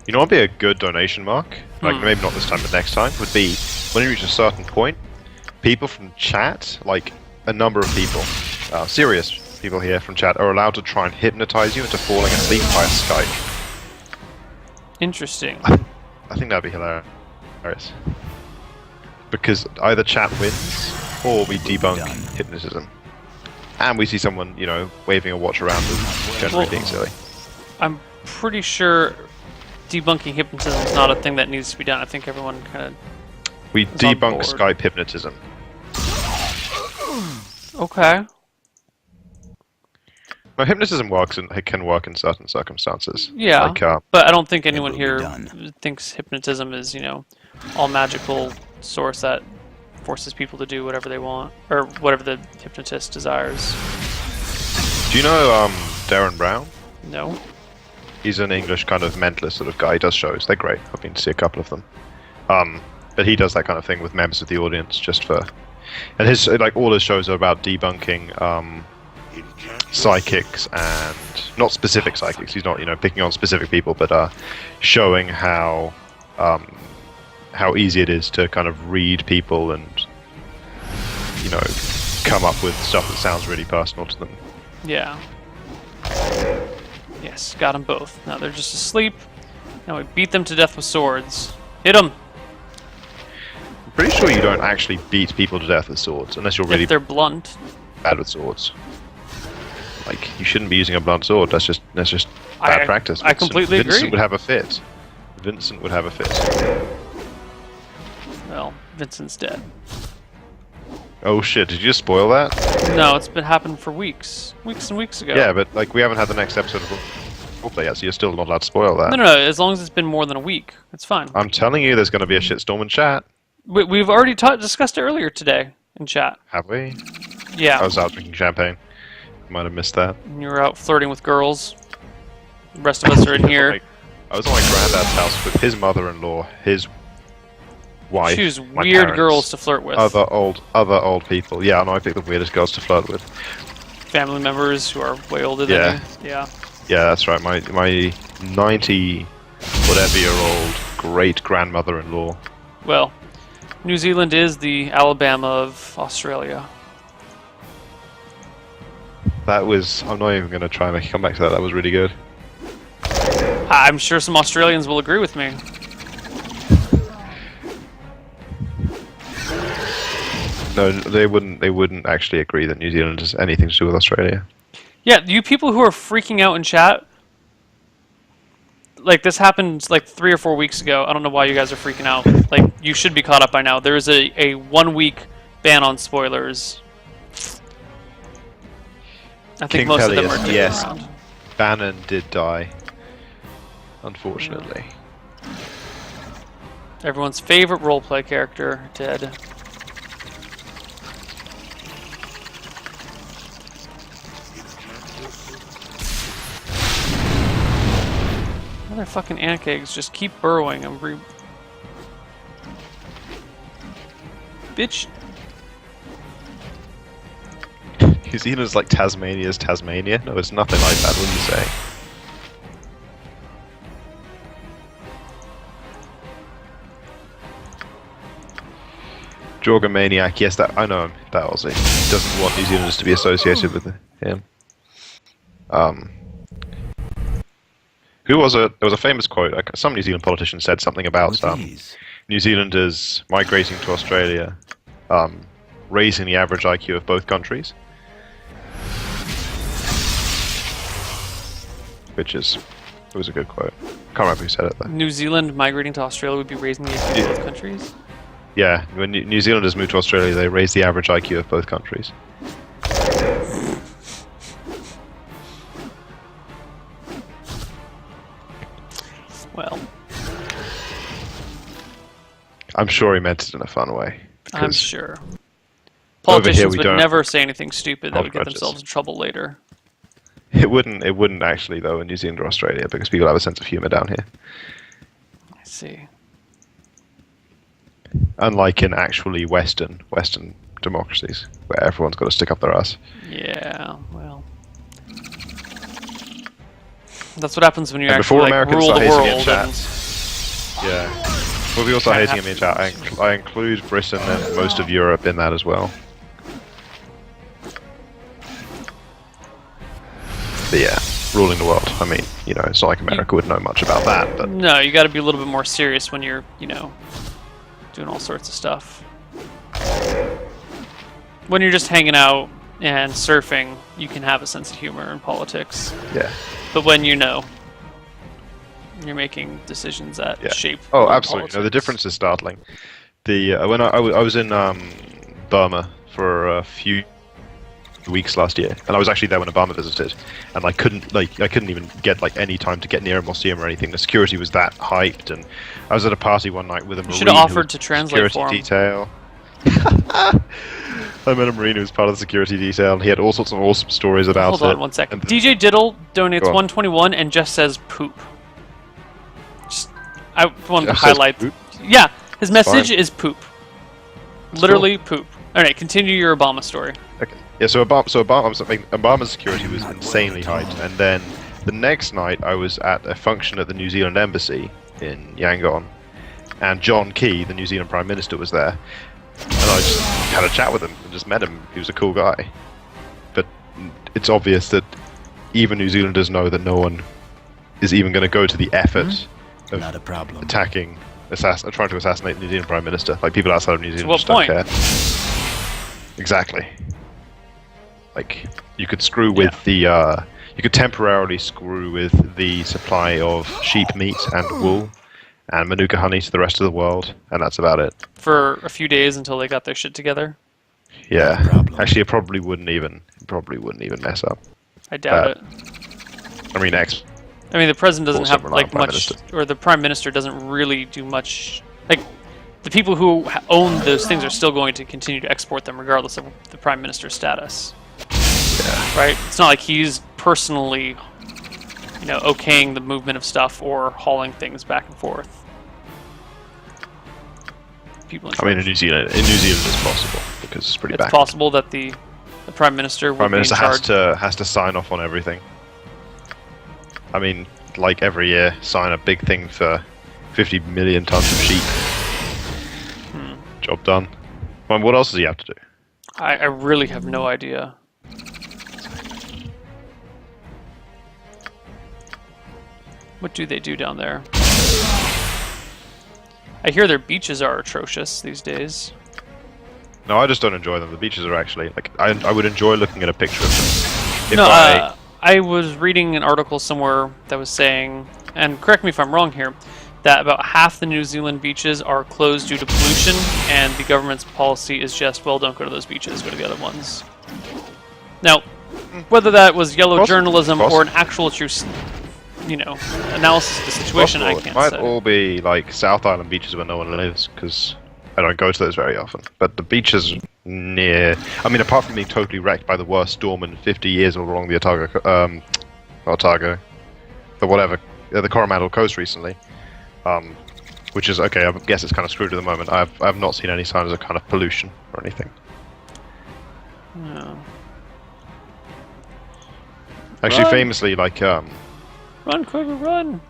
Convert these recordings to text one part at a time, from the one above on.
You know what would be a good donation mark? Like, maybe not this time, but next time, would be when you reach a certain point, people from chat, like a number of people, serious people here from chat, are allowed to try and hypnotize you into falling asleep via Skype. Interesting. I think that'd be hilarious. Because either chat wins, or we debunk hypnotism. And we see someone, you know, waving a watch around and generally being silly. I'm pretty sure debunking hypnotism is not a thing that needs to be done. I think everyone kind of... We debunk Skype hypnotism. Okay. No, hypnotism works and it can work in certain circumstances. Yeah, like, but I don't think anyone here thinks hypnotism is, you know, all magical source that forces people to do whatever they want, or whatever the hypnotist desires. Do you know Darren Brown? No. He's an English kind of mentalist sort of guy. He does shows. They're great. I've been to see a couple of them. But he does that kind of thing with members of the audience just for... And his, like, all his shows are about debunking psychics and... Not specific psychics. He's not, you know, picking on specific people, but showing how easy it is to kind of read people and, you know, come up with stuff that sounds really personal to them. Yeah. Yes, got them both. Now they're just asleep. Now we beat them to death with swords. Hit them! I'm pretty sure you don't actually beat people to death with swords, unless you're really if they're blunt. bad with swords. Like, you shouldn't be using a blunt sword. That's just bad practice. I completely agree. Vincent would have a fit. Vincent would have a fit. Well, Vincent's dead. Oh shit, did you just spoil that? No, it's been happening for weeks. Weeks and weeks ago. Yeah, but like we haven't had the next episode of roleplay yet, so you're still not allowed to spoil that. No, as long as it's been more than a week. It's fine. I'm telling you, there's going to be a shitstorm in chat. We've already discussed it earlier today in chat. Have we? Yeah. I was out drinking champagne. Might have missed that. You were out flirting with girls. The rest of us are in here. I was at my granddad's house with his mother-in-law, his wife, choose my weird parents, girls to flirt with. Other old people. Yeah, no, I picked the weirdest girls to flirt with. Family members who are way older than you. Yeah. Yeah, that's right. My 90 whatever year old great grandmother-in-law. Well, New Zealand is the Alabama of Australia. That was... I'm not even going to try and come back to that. That was really good. I'm sure some Australians will agree with me. No, they wouldn't. They wouldn't actually agree that New Zealand has anything to do with Australia. Yeah, you people who are freaking out in chat, like this happened like 3 or 4 weeks ago. I don't know why you guys are freaking out. Like you should be caught up by now. There is a 1 week ban on spoilers. I think King most Peleus, of them are sticking yes. around. Bannon did die, unfortunately. Everyone's favorite roleplay character dead. Mother fucking ant eggs just keep burrowing. Bitch. New Zealand's like Tasmania's Tasmania. No, it's nothing like that. What do you say? Jorgamaniac, yes, that I know him. That Aussie. He doesn't want New Zealanders to be associated with him. Who was it? There was a famous quote. Some New Zealand politician said something about New Zealanders migrating to Australia, raising the average IQ of both countries. Which is, it was a good quote. Can't remember who said it though. New Zealand migrating to Australia would be raising the IQ of both countries? Yeah, when New Zealanders move to Australia, they raise the average IQ of both countries. Well, I'm sure he meant it in a fun way. I'm sure. Politicians would don't never say anything stupid that hold would get grudges. themselves in trouble later. It wouldn't actually though in New Zealand or Australia because people have a sense of humor down here. I see. Unlike in actually Western democracies where everyone's got to stick up their ass. Yeah, well. That's what happens when you And actually before like, Americans rule start the hating in world. chat, yeah. Before people start hating me in chat, I include Britain and most of Europe in that as well. But yeah, ruling the world. I mean, you know, it's not like America would know much about that, but... No, you gotta be a little bit more serious when you're, you know, doing all sorts of stuff. When you're just hanging out and surfing, you can have a sense of humor in politics. Yeah. But when you know, you're making decisions that shape Oh, world absolutely. politics. No, the difference is startling. The when I was in Burma for a few weeks last year, and I was actually there when Obama visited, and I couldn't even get like any time to get near him or see him or anything. The security was that hyped, and I was at a party one night with a Marine. You should have offered to translate for him. Detail. I met a Marine who was part of the security detail, and he had all sorts of awesome stories about it. Hold on one second. DJ Diddle donates 121 and just says poop. I want to highlight. Yeah, his message is poop. Literally poop. All right, continue your Obama story. Okay. Yeah. So Obama's security was insanely hyped, and then the next night I was at a function at the New Zealand Embassy in Yangon, and John Key, the New Zealand Prime Minister, was there, and I just had a chat with him and just met him. He was a cool guy, but it's obvious that even New Zealanders know that no one is even going to go to the effort. Not a problem. Trying to assassinate the New Zealand Prime Minister. Like, people outside of New Zealand just don't care. Exactly. Like, you could screw with the, you could temporarily screw with the supply of sheep meat and wool and Manuka honey to the rest of the world, and that's about it. For a few days until they got their shit together? Yeah. Actually, it probably wouldn't even mess up. I doubt it. I mean, the president doesn't have like much, or the prime minister doesn't really do much. Like, the people who own those things are still going to continue to export them regardless of the prime minister's status. Yeah. Right? It's not like he's personally, you know, okaying the movement of stuff or hauling things back and forth. In New Zealand it's possible because it's pretty. It's possible that the prime minister has to sign off on everything. I mean, like every year, sign a big thing for 50 million tons of sheep. Job done. Well, what else does he have to do? I really have no idea. What do they do down there? I hear their beaches are atrocious these days. No, I just don't enjoy them. The beaches are actually, like, I would enjoy looking at a picture of them. I was reading an article somewhere that was saying, and correct me if I'm wrong here, that about half the New Zealand beaches are closed due to pollution, and the government's policy is just, well, don't go to those beaches, go to the other ones. Now, whether that was yellow journalism or an actual true, you know, analysis of the situation, I can't say. It might all be like South Island beaches where no one lives, because I don't go to those very often. But the beaches near, I mean, apart from being totally wrecked by the worst storm in 50 years all along the the Coromandel Coast recently, which is okay. I guess it's kind of screwed at the moment. I've not seen any signs of kind of pollution or anything. No. Actually, famously, like run, Quiver, run!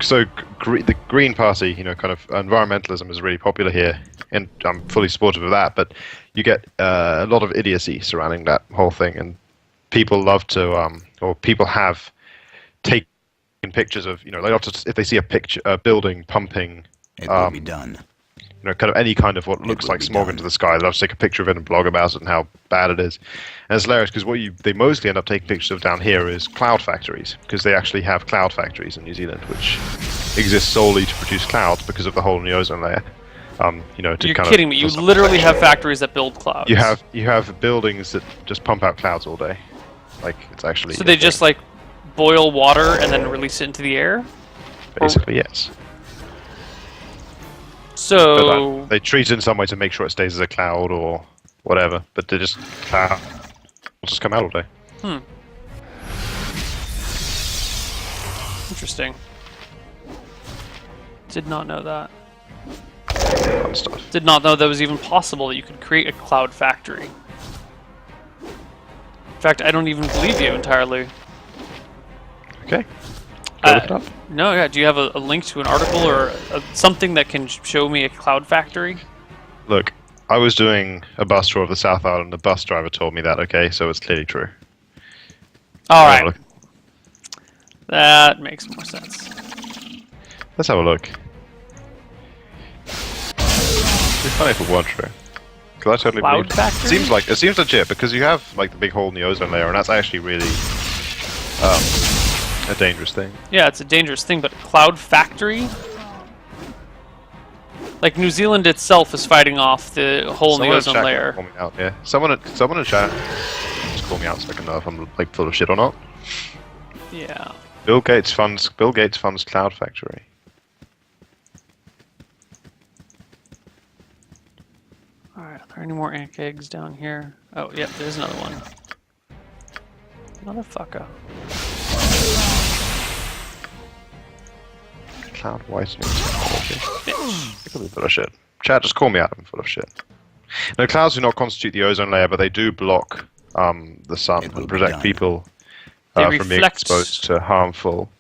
So the Green Party, you know, kind of environmentalism is really popular here, and I'm fully supportive of that. But you get a lot of idiocy surrounding that whole thing, and people love to, or people have taken pictures of, you know, they often, if they see a building pumping, it will be done. You know, kind of any kind of what looks like smog into the sky. They love to take a picture of it and blog about it and how bad it is. And it's hilarious because they mostly end up taking pictures of down here is cloud factories, because they actually have cloud factories in New Zealand which exist solely to produce clouds because of the hole in the ozone layer. You know, You're kidding me. You literally have factories that build clouds. You have buildings that just pump out clouds all day. Like, it's actually. So they just like boil water and then release it into the air? Basically, yes. So they treat it in some way to make sure it stays as a cloud or whatever, but they just cloud will just come out all day. Interesting. Did not know that. Fun stuff. Did not know that was even possible that you could create a cloud factory. In fact, I don't even believe you entirely. Okay. Go look it up. No, yeah. Do you have a link to an article or something that can show me a cloud factory? Look, I was doing a bus tour of the South Island. The bus driver told me that. Okay, so it's clearly true. All right. That makes more sense. Let's have a look. It'd be funny if it weren't true. Because I totally Cloud believe factory? it seems legit because you have like the big hole in the ozone layer, and that's actually really a dangerous thing. Yeah, it's a dangerous thing, but cloud factory? Like New Zealand itself is fighting off the hole in the ozone layer. Call me out, yeah. Someone in chat just call me out so I can know if I'm like full of shit or not. Yeah. Bill Gates funds cloud factory. Alright, are there any more ant eggs down here? Oh, yep, there's another one. Motherfucker. Cloud whitening technology. It could be full of shit. Chat, just call me out. I'm full of shit. No, clouds do not constitute the ozone layer, but they do block the sun and protect people from being exposed to harmful.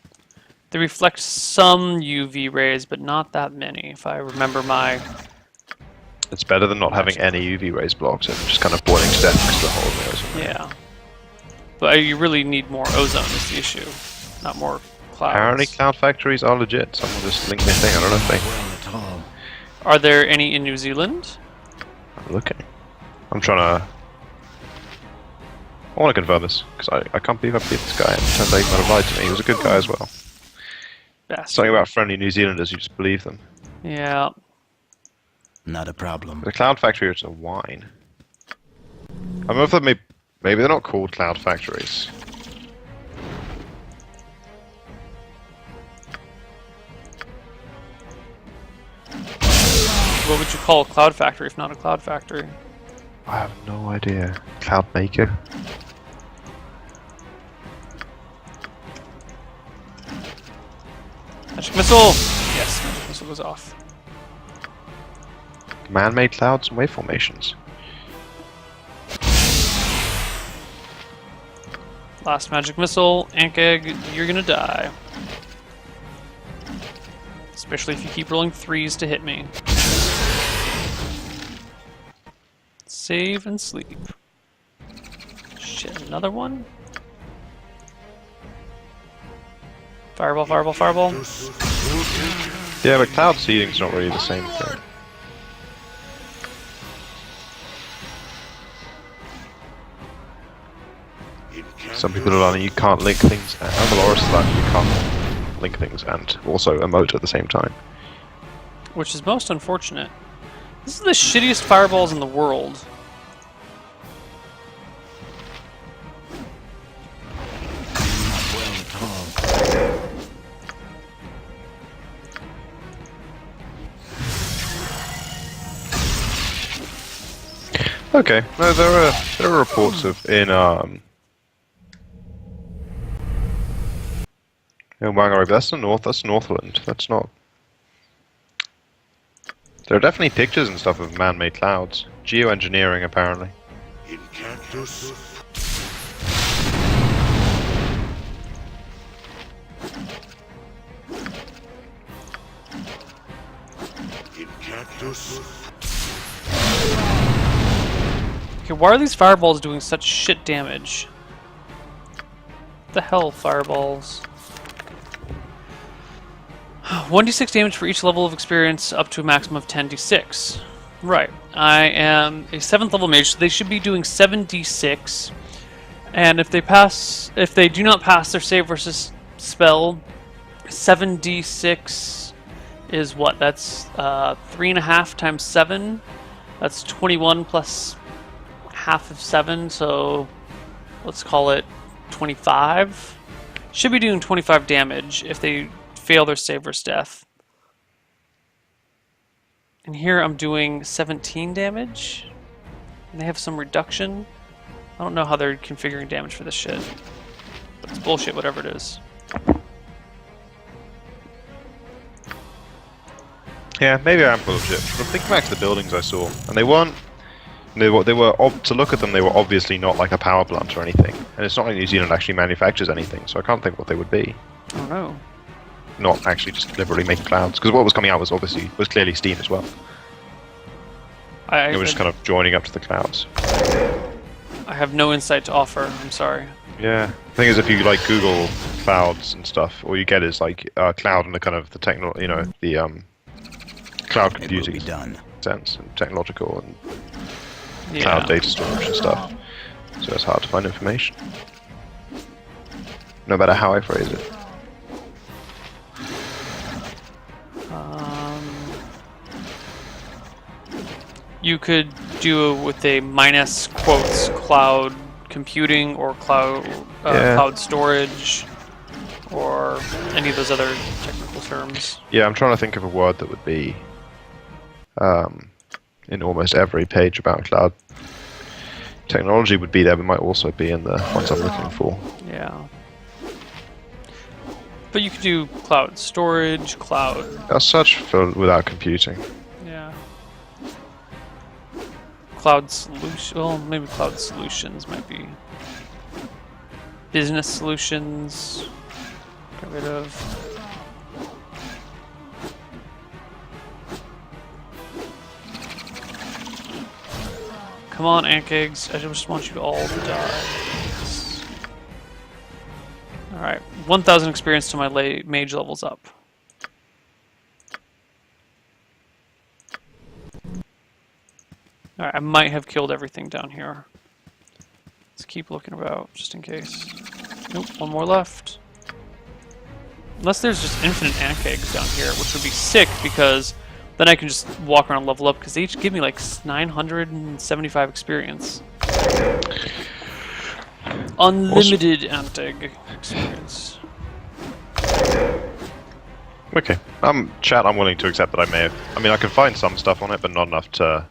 They reflect some UV rays, but not that many, if I remember my... It's better than not having any UV rays blocked and just kind of boiling to death because of the hole in the ozone layer. Yeah. But you really need more ozone is the issue, not more clouds. Apparently cloud factories are legit. Someone just linked me a thing, I don't know if they... Are there any in New Zealand? I'm looking. I'm trying to... I want to confirm this, because I can't believe I beat this guy. It turns out he might have lied to me. He was a good guy as well. Bastard. Something about friendly New Zealanders, you just believe them. Yeah. Not a problem. The cloud factory is a wine. I don't know if that maybe they're not called cloud factories. What would you call a cloud factory if not a cloud factory? I have no idea. Cloud maker? Magic missile! Yes, magic missile goes off. Man-made clouds and wave formations. Last magic missile, ant egg, you're gonna die. Especially if you keep rolling 3s to hit me. Save and sleep. Shit, another one? Fireball, fireball, fireball. Yeah, but cloud seeding's not really the same thing. Some people are learning you can't link things, and Valorous is learning you can't link things and also emote at the same time. Which is most unfortunate. This is the shittiest fireballs in the world. Okay, no, there are reports of in Whangarei, that's the north. That's Northland. That's not. There are definitely pictures and stuff of man-made clouds. Geoengineering, apparently. In cactus. In cactus. Okay, why are these fireballs doing such shit damage? What the hell, fireballs? 1d6 damage for each level of experience up to a maximum of 10d6. Right. I am a 7th level mage, so they should be doing 7d6. And if they do not pass their save versus spell, 7d6 is what? That's 3.5 times 7. That's 21 plus half of 7, so let's call it 25. Should be doing 25 damage if they fail their save versus death. And here I'm doing 17 damage. And they have some reduction. I don't know how they're configuring damage for this shit. But it's bullshit, whatever it is. Yeah, maybe I am full of shit. But think back to the buildings I saw, and they weren't. To look at them, they were obviously not like a power plant or anything. And it's not like New Zealand actually manufactures anything, so I can't think what they would be. I don't know. not actually just deliberately making clouds. Because what was coming out was clearly Steam as well. It was just kind of joining up to the clouds. I have no insight to offer. I'm sorry. Yeah, the thing is, if you like Google clouds and stuff, all you get is like cloud and the kind of the cloud computing sense and technological and cloud data storage and stuff. So it's hard to find information, no matter how I phrase it. You could do it with a minus quotes cloud computing or cloud storage or any of those other technical terms. Yeah, I'm trying to think of a word that would be in almost every page about cloud technology would be there, but might also be in the ones I'm looking for. Yeah. But you could do cloud storage, cloud... As such, without computing. Yeah. Cloud solution... Well, maybe cloud solutions might be... Business solutions... Get rid of... Come on, ant eggs. I just want you all to die. Alright, 1,000 experience to my mage levels up. Alright, I might have killed everything down here. Let's keep looking about, just in case. Nope, one more left. Unless there's just infinite ant eggs down here, which would be sick because then I can just walk around and level up because they each give me like 975 experience. Unlimited ant egg experience. Okay. Chat, I'm willing to accept that I may have... I mean, I can find some stuff on it, but not enough to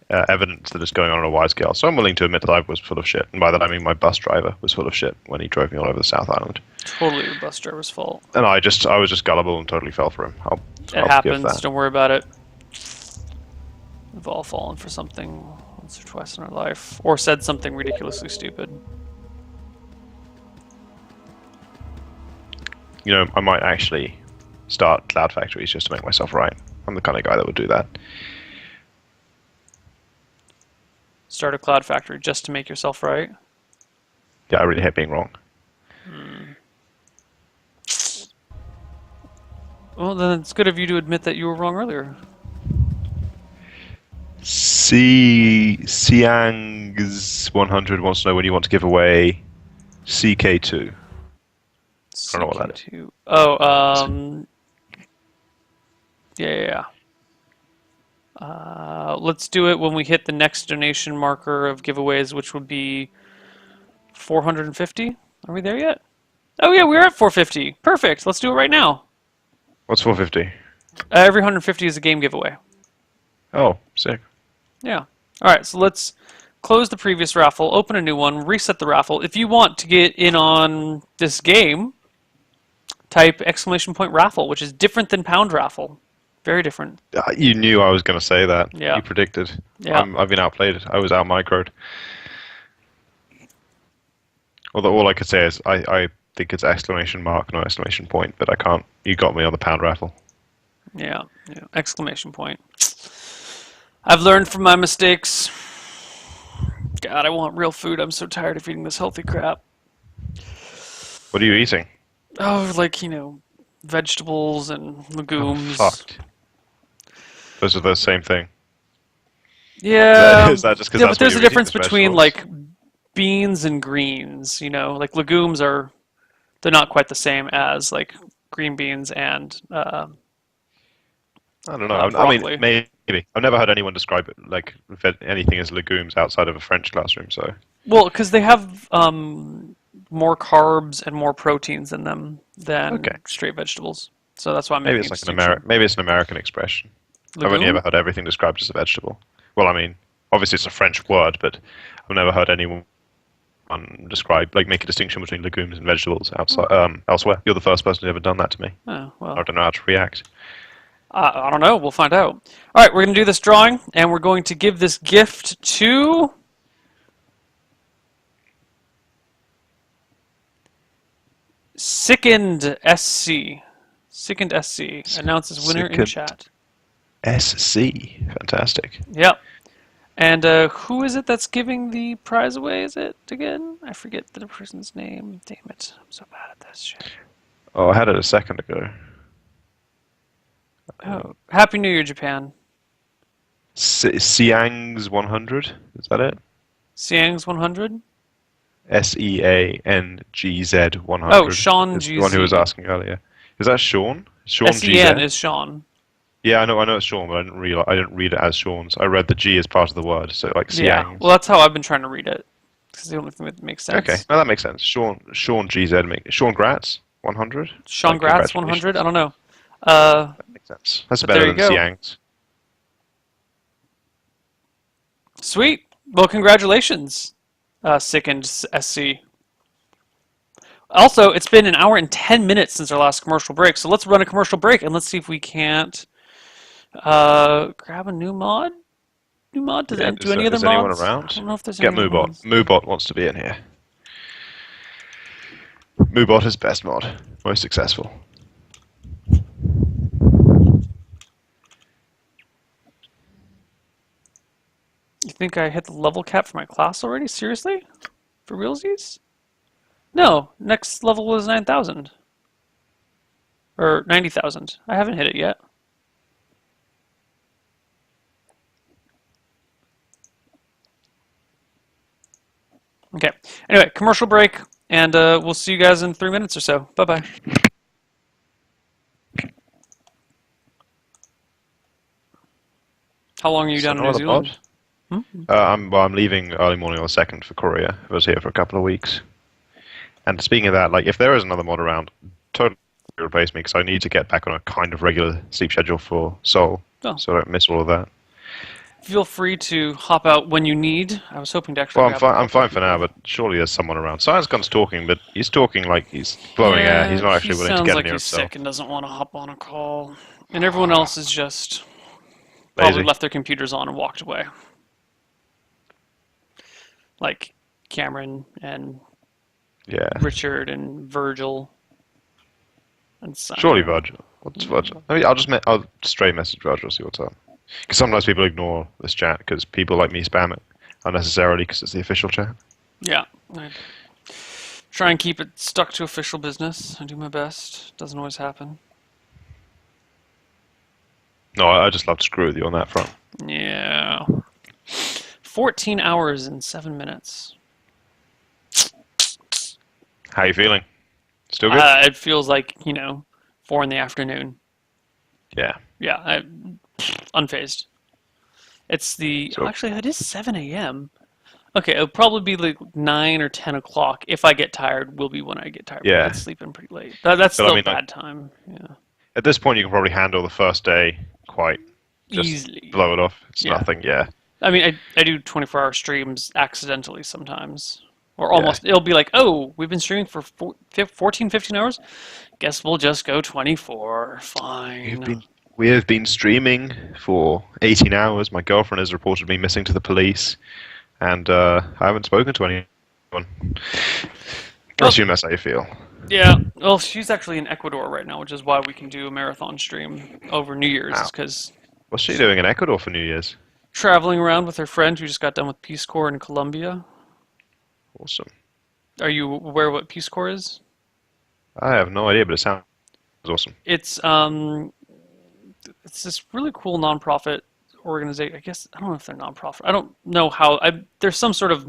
evidence that it's going on a wide scale. So I'm willing to admit that I was full of shit. And by that I mean my bus driver was full of shit when he drove me all over the South Island. Totally your bus driver's fault. And I was just gullible and totally fell for him. I'll happens, give that. Don't worry about it. We've all fallen for something once or twice in our life. Or said something ridiculously stupid. You know, I might actually start cloud factories just to make myself right. I'm the kind of guy that would do that. Start a cloud factory just to make yourself right? Yeah, I really hate being wrong. Well, then it's good of you to admit that you were wrong earlier. Siang's100 wants to know when you want to give away CK2. I don't know what that is. Oh, yeah. Let's do it when we hit the next donation marker of giveaways, which would be 450. Are we there yet? Oh yeah, we're at 450. Perfect. Let's do it right now. What's 450? Every 150 is a game giveaway. Oh, sick. Yeah. All right, so let's close the previous raffle, open a new one, reset the raffle. If you want to get in on this game, type !raffle, which is different than pound raffle. Very different. You knew I was going to say that. Yeah. You predicted. Yeah. I've been outplayed. I was out-microed. Although all I could say is I think it's !, not ! but I can't. You got me on the pound raffle. Yeah. ! I've learned from my mistakes. God, I want real food. I'm so tired of eating this healthy crap. What are you eating? Oh, like, vegetables and legumes. Oh, fuck. Those are the same thing. Yeah. Is that just because but there's a difference between like beans and greens. Like legumes they're not quite the same as like green beans and. I don't know. Broccoli. I mean, maybe I've never heard anyone describe it like anything as legumes outside of a French classroom. So. Well, because they have more carbs and more proteins in them than straight vegetables. So that's why I'm making maybe it's like maybe it's an American expression. Legume? I've only ever heard everything described as a vegetable. Well, I mean, obviously it's a French word, but I've never heard anyone describe, like, make a distinction between legumes and vegetables elsewhere. You're the first person who's ever done that to me. Oh, well. I don't know how to react. I don't know. We'll find out. All right, we're going to do this drawing, and we're going to give this gift to... Sickened SC. Second SC announces winner in Second. chat. SC. Fantastic. Yep. And who is it that's giving the prize away? Is it again? I forget the person's name. Damn it! I'm so bad at this shit. Oh, I had it a second ago. Oh, Happy New Year, Japan. Siang's 100. Is that it? Siang's 100. SEANGZ 100. Oh, Sean is the one who was GZ. asking earlier. Is that Sean? Sean SEN GZ? is Sean. Yeah, I know it's Sean, but I didn't read it as Sean's. I read the G as part of the word, so like Yeah. Siang's. Well, that's how I've been trying to read it. It's the only thing that makes sense. Okay, no, that makes sense. Sean GZ. Sean Gratz 100. Sean Like, Gratz congratulations. 100. I don't know. That makes sense. That's but better there you than go. Siang's. Sweet. Well, congratulations, Sickened SC. Also, it's been an hour and 10 minutes since our last commercial break, so let's run a commercial break and let's see if we can't grab a new mod. New mod? Do any other is anyone mods? around? I don't know if there's Get any other Moobot. mods. Moobot wants to be in here. Moobot is best mod. Most successful. You think I hit the level cap for my class already? Seriously? For realsies? No, next level was 9,000. Or 90,000. I haven't hit it yet. Okay. Anyway, commercial break, and we'll see you guys in 3 minutes or so. Bye-bye. How long are you down in New Another mod? Zealand? I'm leaving early morning on the 2nd for Korea. I was here for a couple of weeks. And speaking of that, like if there is another mod around, totally replace me because I need to get back on a kind of regular sleep schedule for Seoul, Oh. so I don't miss all of that. Feel free to hop out when you need. I was hoping to actually. Well, grab a I'm fine for now, but surely there's someone around. Science Gun's talking, but he's talking like he's blowing air. He's not actually willing to sounds get like near he's himself. sick and doesn't want to hop on a call. And everyone else is just probably Lazy. left their computers on and walked away. Like Cameron and Yeah. Richard and Virgil and Simon. Surely Virgil. What's Virgil? I mean, I'll straight message Virgil, see what's up. Because sometimes people ignore this chat because people like me spam it unnecessarily because it's the official chat. Yeah. I try and keep it stuck to official business. I do my best. Doesn't always happen. No, I just love to screw with you on that front. Yeah. 14 hours and 7 minutes. How you feeling? Still good? It feels like, 4 in the afternoon. Yeah. Yeah, unfazed. It's So- actually, it is 7 a.m. Okay, it'll probably be like 9 or 10 o'clock. If I get tired, will be when I get tired. Yeah. I've been sleeping pretty late. That's But I still mean, bad like- time. Yeah. At this point, you can probably handle the first day quite just Easily. blow it off. It's Yeah. nothing. Yeah. I mean, I do 24-hour streams accidentally sometimes. Or almost. It'll be like, oh, we've been streaming for 14, 15 hours? Guess we'll just go 24. Fine. We have been streaming for 18 hours. My girlfriend has reported me missing to the police, and I haven't spoken to anyone. I Well- assume that's how you feel. Yeah, well, she's actually in Ecuador right now, which is why we can do a marathon stream over New Year's, Wow. because What's she doing in Ecuador for New Year's? traveling around with her friend who just got done with Peace Corps in Colombia. Awesome. Are you aware what Peace Corps is? I have no idea, but it sounds awesome. It's this really cool nonprofit organization. I guess I don't know if they're nonprofit. I don't know how. There's some sort of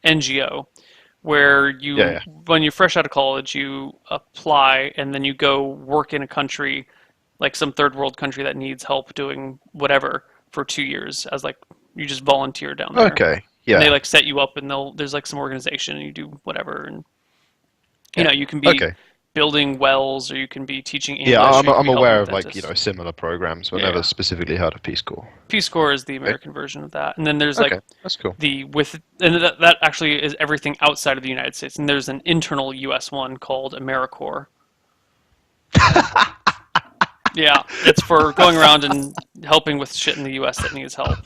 NGO where you Yeah. when you're fresh out of college you apply and then you go work in a country like some third world country that needs help doing whatever for 2 years as like you just volunteer down there. Okay. Yeah. And they like set you up and there's like some organization and you do whatever and you can be Okay. building wells or you can be teaching English. Yeah, or you I'm can be aware helping of like dentists. similar programs, but Yeah. never specifically heard of Peace Corps. Peace Corps is the American version of that, and then there's Okay, like that's cool. that actually is everything outside of the United States, and there's an internal U.S. one called AmeriCorps. Yeah, it's for going around and helping with shit in the U.S. that needs help.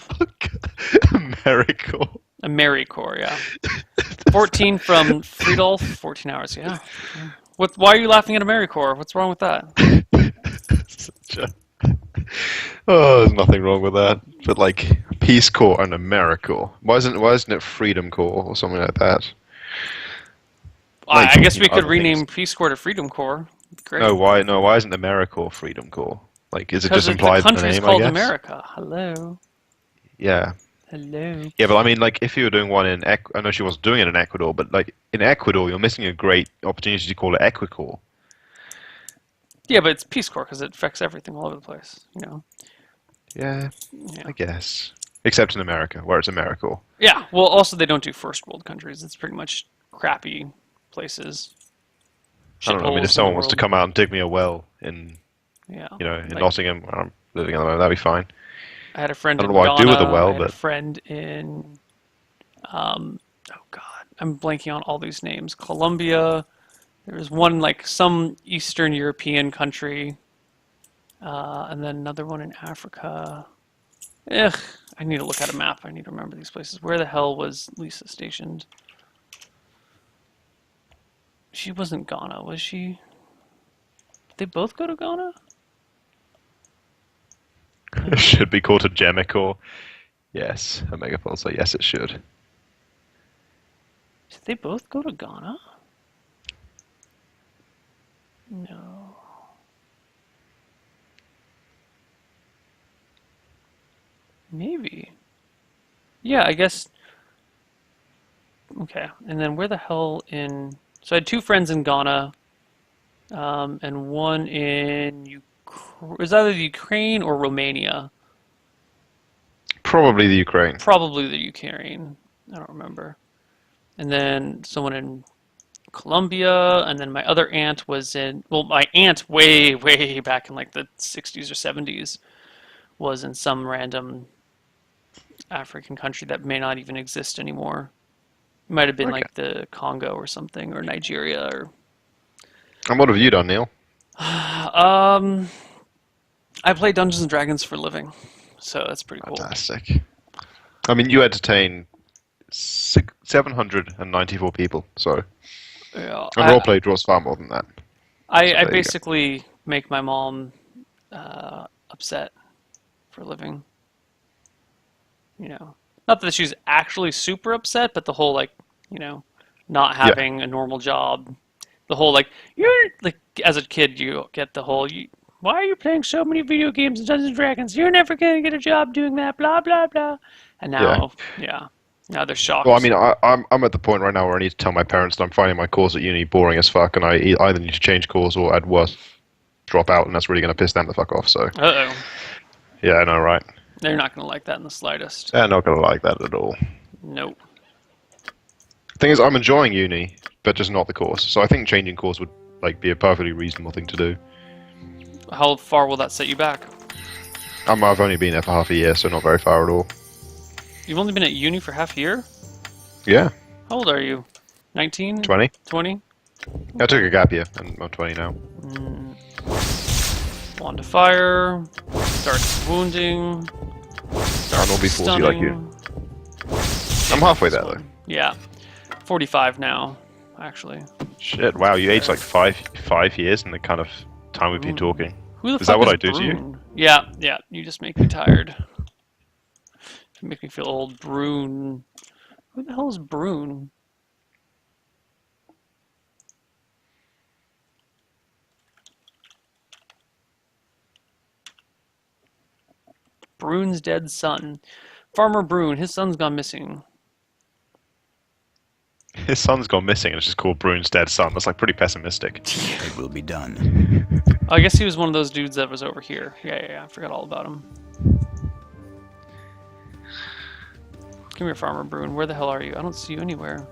Miracle. AmeriCorps, yeah. 14 from Friedolf, 14 hours, yeah. Why are you laughing at AmeriCorps? What's wrong with that? Oh, there's nothing wrong with that. But like Peace Corps and AmeriCorps. Why isn't it Freedom Corps or something like that? Like, I guess you we know, could other rename things. Peace Corps to Freedom Corps. Great. No, why isn't AmeriCorps Freedom Corps? Like, is it Because just the implied in the country's name, I called guess? America. Hello. Yeah. Hello. Yeah, but I mean, like, if you were doing one in, I know she wasn't doing it in Ecuador, but like in Ecuador, you're missing a great opportunity to call it Equicorps. Yeah, but it's Peace Corps because it affects everything all over the place. You know. Yeah, Yeah. I guess. Except in America, where it's AmeriCorps. Yeah. Well, also they don't do first world countries. It's pretty much crappy places. I don't know. I mean, if Shitholes in the someone wants to world. come out and dig me a well in, Yeah. in Like, Nottingham, where I'm living at the moment, that'd be fine. I had a friend I in don't know what I'd do Ghana. with the well, I had a but friend in oh god, I'm blanking on all these names. Colombia. There was one like some Eastern European country, and then another one in Africa. Ugh, I need to look at a map. I need to remember these places. Where the hell was Lisa stationed? She wasn't Ghana, was she? Did they both go to Ghana? it should be called a Gemicorps. Yes, a megapulsar. Yes, it should. Did they both go to Ghana? No. Maybe. Yeah, I guess. Okay, and then where the hell in? So I had two friends in Ghana, and one in it was either the Ukraine or Romania. Probably the Ukraine. Probably the Ukraine. I don't remember. And then someone in Colombia, and then my other aunt was in. Well, my aunt way, way back in like the 60s or 70s was in some random African country that may not even exist anymore. It might have been Okay. like the Congo or something, or Nigeria, or And what have you done, Neil? I play Dungeons and Dragons for a living, so that's pretty cool. Fantastic. I mean, you entertain 794 people, so Yeah, and roleplay draws far more than that. I there you go. basically make my mom upset for a living. You know, not that she's actually super upset, but the whole like, not having a normal job. The whole like you're like as a kid you get the whole why are you playing so many video games and Dungeons and Dragons? You're never gonna get a job doing that. Blah blah blah. And now, now they're shocked. Well, I mean, I'm at the point right now where I need to tell my parents that I'm finding my course at uni boring as fuck, and I either need to change course or at worst drop out, and that's really going to piss them the fuck off. So, Uh-oh. yeah, I know, right? They're not gonna like that in the slightest. They're not going to like that at all. Nope. Thing is, I'm enjoying uni, but just not the course. So I think changing course would like be a perfectly reasonable thing to do. How far will that set you back? I've only been there for half a year, so not very far at all. You've only been at uni for half a year? Yeah, How old are you? 19? 20. 20? I took a gap year, and I'm 20 now. Wand of fire. Starts wounding. I'll not be 40 like you. I'm halfway there though. Yeah. 45 now, actually. Shit! Wow, you aged like five years in the kind of time we've been talking. Who the Is fuck that what is I do to you? Brune? Yeah, you just make me tired. You make me feel old. Brune. Who the hell is Brune? Brune's dead son. Farmer Brune, his son's gone missing. His son's gone missing, and it's just called Brune's dead son. That's like pretty pessimistic. It will be done. Oh, I guess he was one of those dudes that was over here. Yeah. I forgot all about him. Come here, Farmer Brune. Where the hell are you? I don't see you anywhere.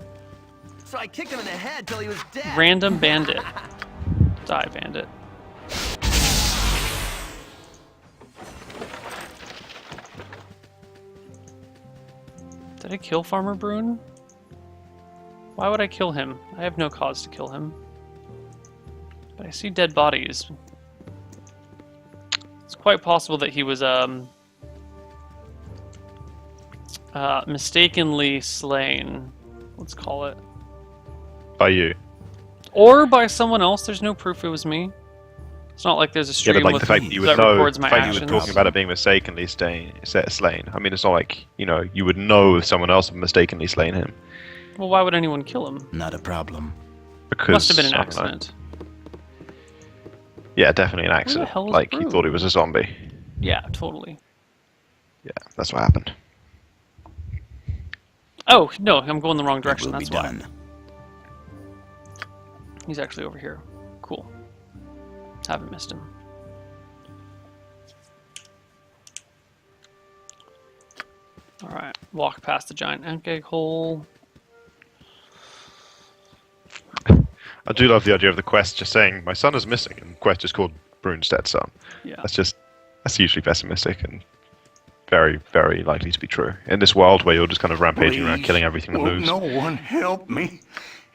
So I kicked him in the head till he was dead. Random bandit. Die, bandit. Did I kill Farmer Brune? Why would I kill him? I have no cause to kill him. But I see dead bodies. It's quite possible that he was mistakenly slain. Let's call it. By you. Or by someone else. There's no proof it was me. It's not like there's a Yeah, stream but like with the fact that you would that know, records the my fact you actions. were talking about it being mistakenly slain. I mean, it's not like, you know, you would know if someone else had mistakenly slain him. Well, why would anyone kill him? Not a problem. Because Must have been an I don't know. accident. Yeah, definitely an accident. hell is Like, he Brew? thought he was a zombie. Yeah, totally. Yeah, that's what happened. Oh, no, I'm going the wrong It direction, will be that's why. done. He's actually over here. Cool. Haven't missed him. Alright, walk past the giant ant egg hole. I do love the idea of the quest just saying, my son is missing, and the quest is called Brunsted's son. Yeah. That's usually pessimistic and very, very likely to be true. In this world where you're just kind of rampaging around killing everything that Won't moves. no one help me?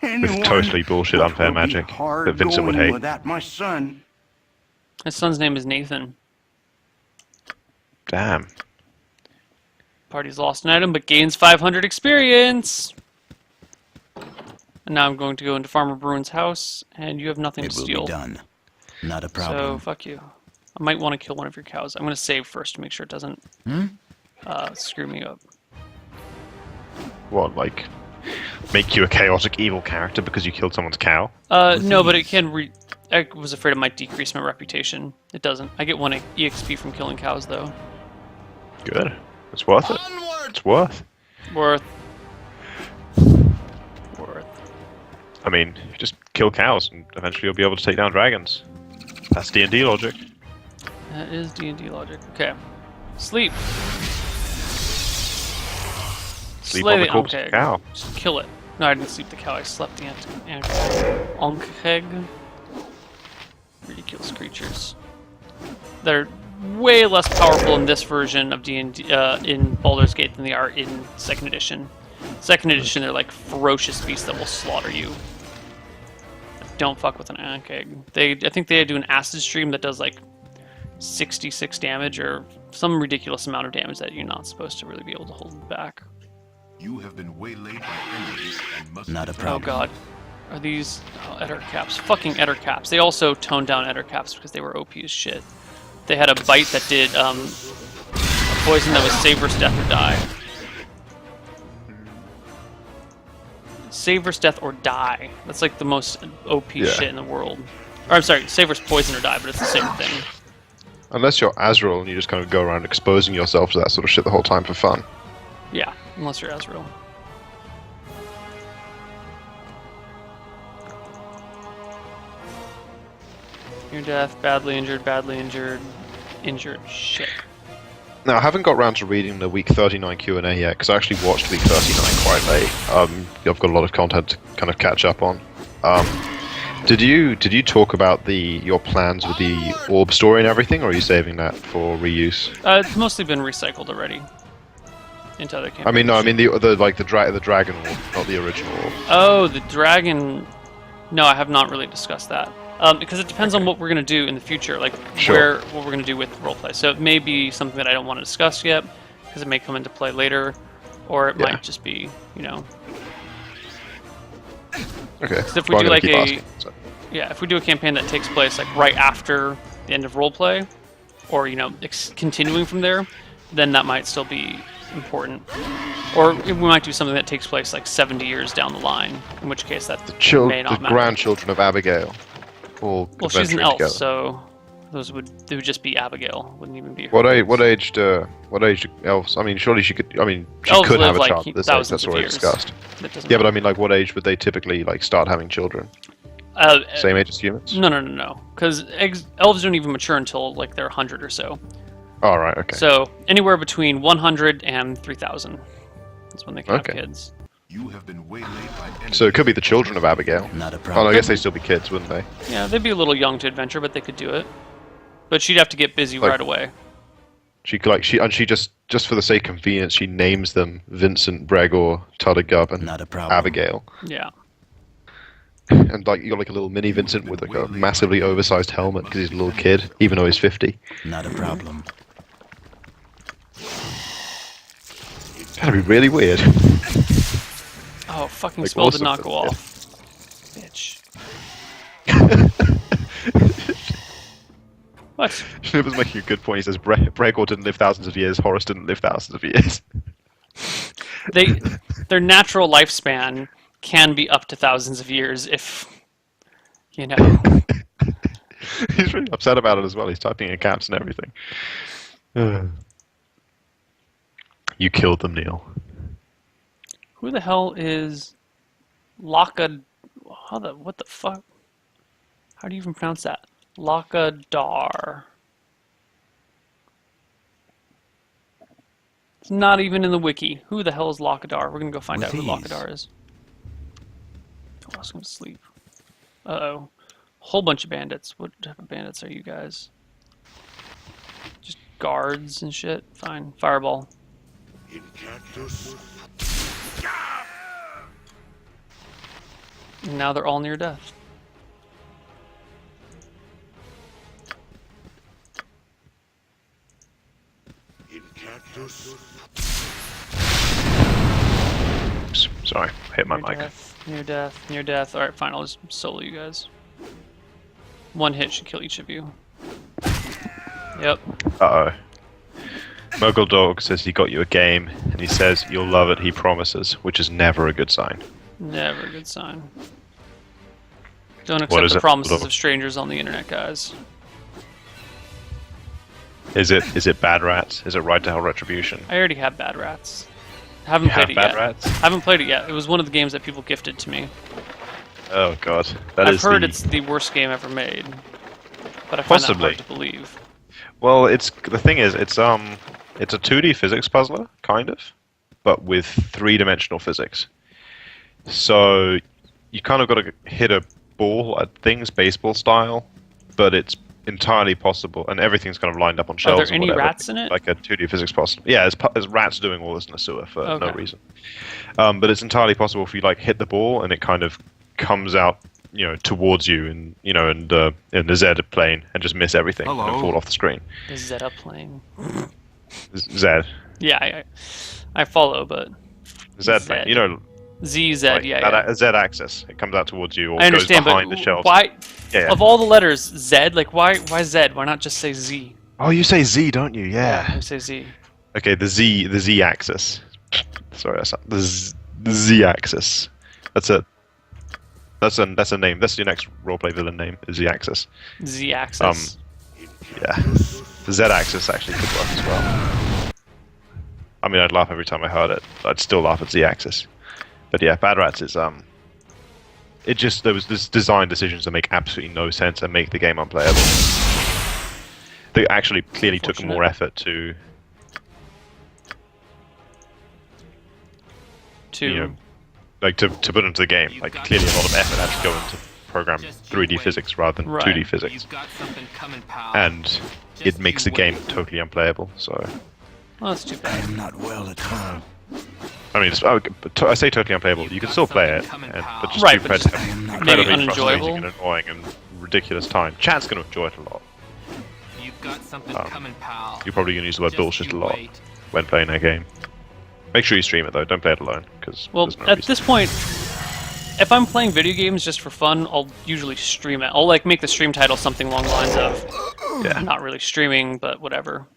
With Anyone? totally bullshit But unfair it'll be magic hard that Vincent would going hate. Without my son. His son's name is Nathan. Damn. Party's lost an item, but gains 500 experience! And now I'm going to go into Farmer Bruin's house, and you have nothing It to will steal. be done. Not a So, problem. fuck you. I might want to kill one of your cows. I'm going to save first to make sure it doesn't screw me up. What, like, make you a chaotic evil character because you killed someone's cow? No, but it can I was afraid it might decrease my reputation. It doesn't. I get 1 EXP from killing cows, though. Good. It's worth it. It's worth. Worth. I mean, you just kill cows and eventually you'll be able to take down dragons. That's D&D logic. That is D&D logic. Okay. Sleep. Sleep Slay on the the corpse of Ankh a cow. Just kill it. No, I didn't sleep the cow. I slept the Ankh. Ridiculous creatures. They're way less powerful in this version of D&D in Baldur's Gate than they are in 2nd edition. 2nd edition, they're like ferocious beasts that will slaughter you. Don't fuck with an Ankh egg. I think they do an acid stream that does like 66 damage or some ridiculous amount of damage that you're not supposed to really be able to hold back. You have been waylaid by enemies and must Not a Oh problem. god. Are these Eder caps? Fucking Eder caps. They also toned down Eder caps because they were OP as shit. They had a bite that did a poison that was save versus death or die. Save versus death or die. That's like the most OP Yeah. shit in the world. Or I'm sorry, save versus poison or die, but it's the same thing. Unless you're Azrael and you just kind of go around exposing yourself to that sort of shit the whole time for fun. Yeah, unless you're Azrael. Near death, badly injured, injured. Shit. Now, I haven't got around to reading the week 39 Q&A yet, because I actually watched week 39 quite late. I've got a lot of content to kind of catch up on. Did you talk about your plans with the orb story and everything, or are you saving that for reuse? It's mostly been recycled already into other campaigns. I mean, no, I mean the dragon orb, not the original orb. Oh, the dragon. No, I have not really discussed that. Because it depends on what we're going to do in the future, like Sure. what we're going to do with roleplay. So it may be something that I don't want to discuss yet, because it may come into play later, or it Yeah. might just be, you know... Okay. Because if we Well, I'm do gonna like keep a... asking, so. Yeah, if we do a campaign that takes place like right after the end of roleplay, or, you know, continuing from there, then that might still be important. Or we might do something that takes place like 70 years down the line, in which case that may not The matter. grandchildren of Abigail, all Well, she's an adventuring elf, together. so they would just be Abigail. Wouldn't even be her. What age do elves? I mean, surely she could. I mean, she Elves could live have a like child. At this age, thousands that's of already years. discussed. That doesn't Yeah, but I matter. mean, like, what age would they typically like start having children? Same age as humans? No. Because elves don't even mature until like they're 100 or so. Oh, right, okay. So anywhere between 100 and 3,000. That's when they can Okay. have kids. You have been waylaid by enemies. So it could be the children of Abigail. Not a Oh, no, problem. I guess they'd still be kids, wouldn't they? Yeah, they'd be a little young to adventure, but they could do it. But she'd have to get busy Like- right away. She could, like, she just for the sake of convenience, she names them Vincent, Bregor, Tudagub, and Not a problem. Abigail. Yeah. And like you got like a little mini Vincent with like a massively oversized helmet because he's a little kid, even though he's 50. Not a problem. That'd be really weird. Oh, fucking Like, spell did awesome, not go yeah. off. Bitch. What? It was making a good point. He says Bregor didn't live thousands of years, Horus didn't live thousands of years. Their natural lifespan can be up to thousands of years if, you know. He's really upset about it as well. He's typing in caps and everything. You killed them, Neil. Who the hell is Laka? What the fuck? How do you even pronounce that? Lakadar. It's not even in the wiki. Who the hell is Lakadar? We're gonna go find out who Lakadar is. Oh, I was gonna sleep. Uh-oh. Whole bunch of bandits. What type of bandits are you guys? Just guards and shit? Fine. Fireball. And now they're all near death. Oops, sorry, I hit my mic. Near death, near death. Alright, fine, I'll just solo you guys. One hit should kill each of you. Yep. Uh-oh. Mogul Dog says he got you a game, and he says you'll love it, he promises, which is never a good sign. Never a good sign. Don't accept the promises of strangers on the internet, guys. Is it Bad Rats? Is it Ride to Hell Retribution? I already have Bad Rats. I haven't played it Bad yet. Rats? I haven't played it yet. It was one of the games that people gifted to me. Oh god, I've heard it's the worst game ever made, but I find that hard to believe. Well, the thing is, it's a 2D physics puzzler, kind of, but with 3-dimensional physics. So you kind of got to hit a ball at things baseball style, but it's entirely possible, and everything's kind of lined up on shelves. Are there any rats in it? Like a 2D physics puzzle. Yeah, there's rats doing all this in the sewer for no reason. But it's entirely possible if you like hit the ball and it kind of comes out, towards you, and in the Z plane, and just miss everything and fall off the screen. The Zeta plane. Z. Yeah, I follow, but Z plane. ZZ, like, yeah. Z axis. It comes out towards you or I understand, goes behind but the shelves. why? Yeah. Of all the letters, Z. Like, why Z? Why not just say Z? Oh, you say Z, don't you? Yeah. I say Z. Okay, the Z axis. Sorry, that's not, the Z axis. That's it. That's a name. That's your next roleplay villain name. Is Z axis. Z axis. Yeah. The Z axis actually could work as well. I mean, I'd laugh every time I heard it. I'd still laugh at Z axis. But yeah, Bad Rats is there was this design decisions that make absolutely no sense and make the game unplayable. They actually clearly took more effort to put into the game. Like clearly a lot of effort had to go into program 3D physics rather than 2D physics. And it makes the game totally unplayable. So. Well, that's too bad. I am not well at all. I mean, I say totally unplayable. You can still play it, but just right, too but just maybe unenjoyable and annoying and ridiculous time. Chat's going to enjoy it a lot. You've got something coming, pal. You're probably going to use the word bullshit a lot when playing that game. Make sure you stream it though. Don't play it alone, because at this point, if I'm playing video games just for fun, I'll usually stream it. I'll make the stream title something along the lines of, not really streaming, but whatever.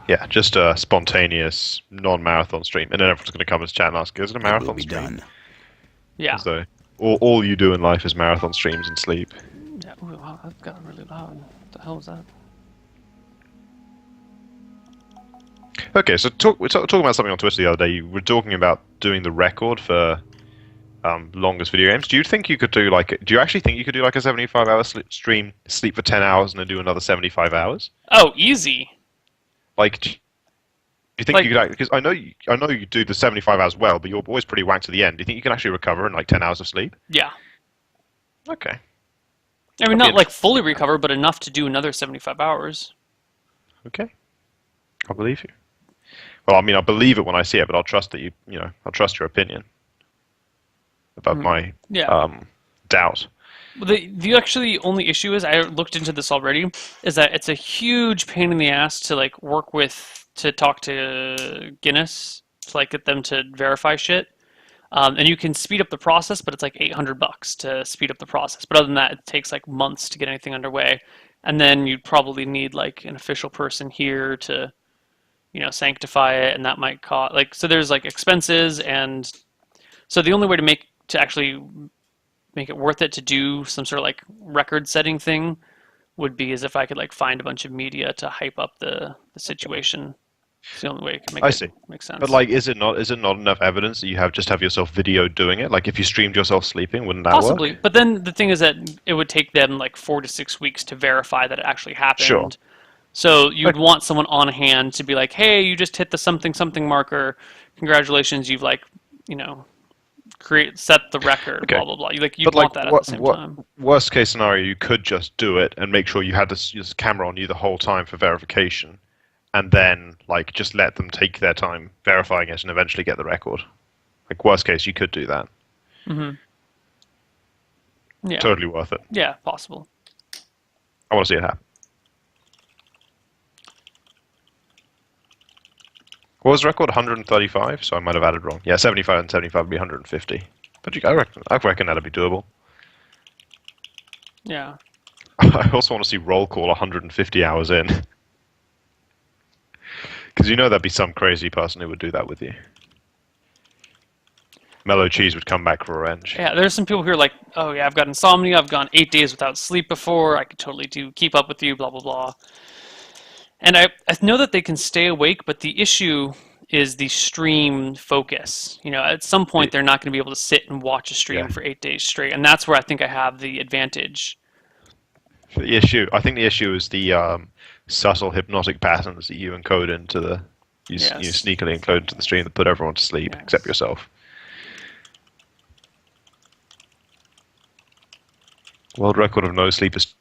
Yeah, just a spontaneous, non-marathon stream, and then everyone's going to come and chat and ask, "Is it a marathon stream?" Done. Yeah. So all you do in life is marathon streams and sleep. Yeah. Ooh, wow, that got really loud. What the hell was that? Okay, so we're talking about something on Twitter the other day. You were talking about doing the record for longest video games. Do you think you could do Do you actually think you could do like a 75-hour stream, sleep for 10 hours, and then do another 75 hours? Oh, easy. Like, do you think you could? Because I know you do the 75 hours well, but you're always pretty whacked to the end. Do you think you can actually recover in like 10 hours of sleep? Yeah. Okay. I mean, not like fully recover, but enough to do another 75 hours. Okay. I'll believe you. Well, I mean, I'll believe it when I see it, but I'll trust that I'll trust your opinion about my doubt. Well, the actually only issue is, I looked into this already, is that it's a huge pain in the ass to to talk to Guinness, to get them to verify shit. And you can speed up the process, but it's like $800 to speed up the process. But other than that, it takes like months to get anything underway. And then you'd probably need like an official person here to, sanctify it, and that might cost like, so there's like expenses. And so the only way to actually make it worth it to do some sort of like record setting thing would be as if I could like find a bunch of media to hype up the situation. It's the only way it can make sense. But like, is it not enough evidence that you have yourself video doing it? Like, if you streamed yourself sleeping, wouldn't that Possibly. work? But then the thing is that it would take them like 4 to 6 weeks to verify that it actually happened. Sure. So you'd want someone on hand to be like, hey, you just hit the something something marker. Congratulations, you've like, set the record, Okay. blah blah blah. You'd want that at the same time. Worst case scenario, you could just do it and make sure you had this camera on you the whole time for verification, and then like just let them take their time verifying it and eventually get the record. Like, worst case, you could do that. Mm-hmm. Yeah. Totally worth it. Yeah, possible. I want to see it happen. What was the record? 135? So I might have added wrong. Yeah, 75 and 75 would be 150. But I reckon that'd be doable. Yeah. I also want to see roll call 150 hours in. Because that'd be some crazy person who would do that with you. Mellow Cheese would come back for revenge. Yeah, there's some people who are like, oh yeah, I've got insomnia, I've gone 8 days without sleep before, I could totally keep up with you, blah blah blah. And I know that they can stay awake, but the issue is the stream focus. At some point they're not going to be able to sit and watch a stream for 8 days straight, and that's where I think I have the advantage. I think the issue is the subtle hypnotic patterns that you encode into you sneakily encode into the stream that put everyone to sleep except yourself. World record of no sleep is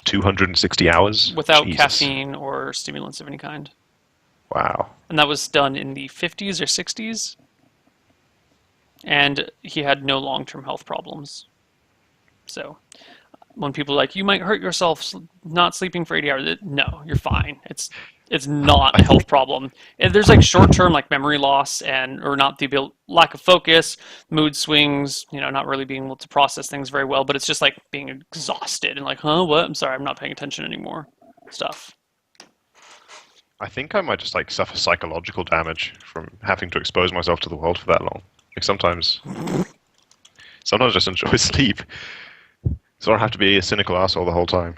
260 hours. Without Jesus. caffeine or stimulants of any kind. Wow. And that was done in the 50s or 60s. And he had no long-term health problems. So when people are like, you might hurt yourself not sleeping for 80 hours, no, you're fine. It's not a health problem. And there's like short-term like memory loss or not the lack of focus, mood swings, not really being able to process things very well, but it's just like being exhausted and like, what? I'm sorry, I'm not paying attention anymore. Stuff. I think I might just like suffer psychological damage from having to expose myself to the world for that long. Like sometimes I just enjoy sleep. So I don't have to be a cynical asshole the whole time.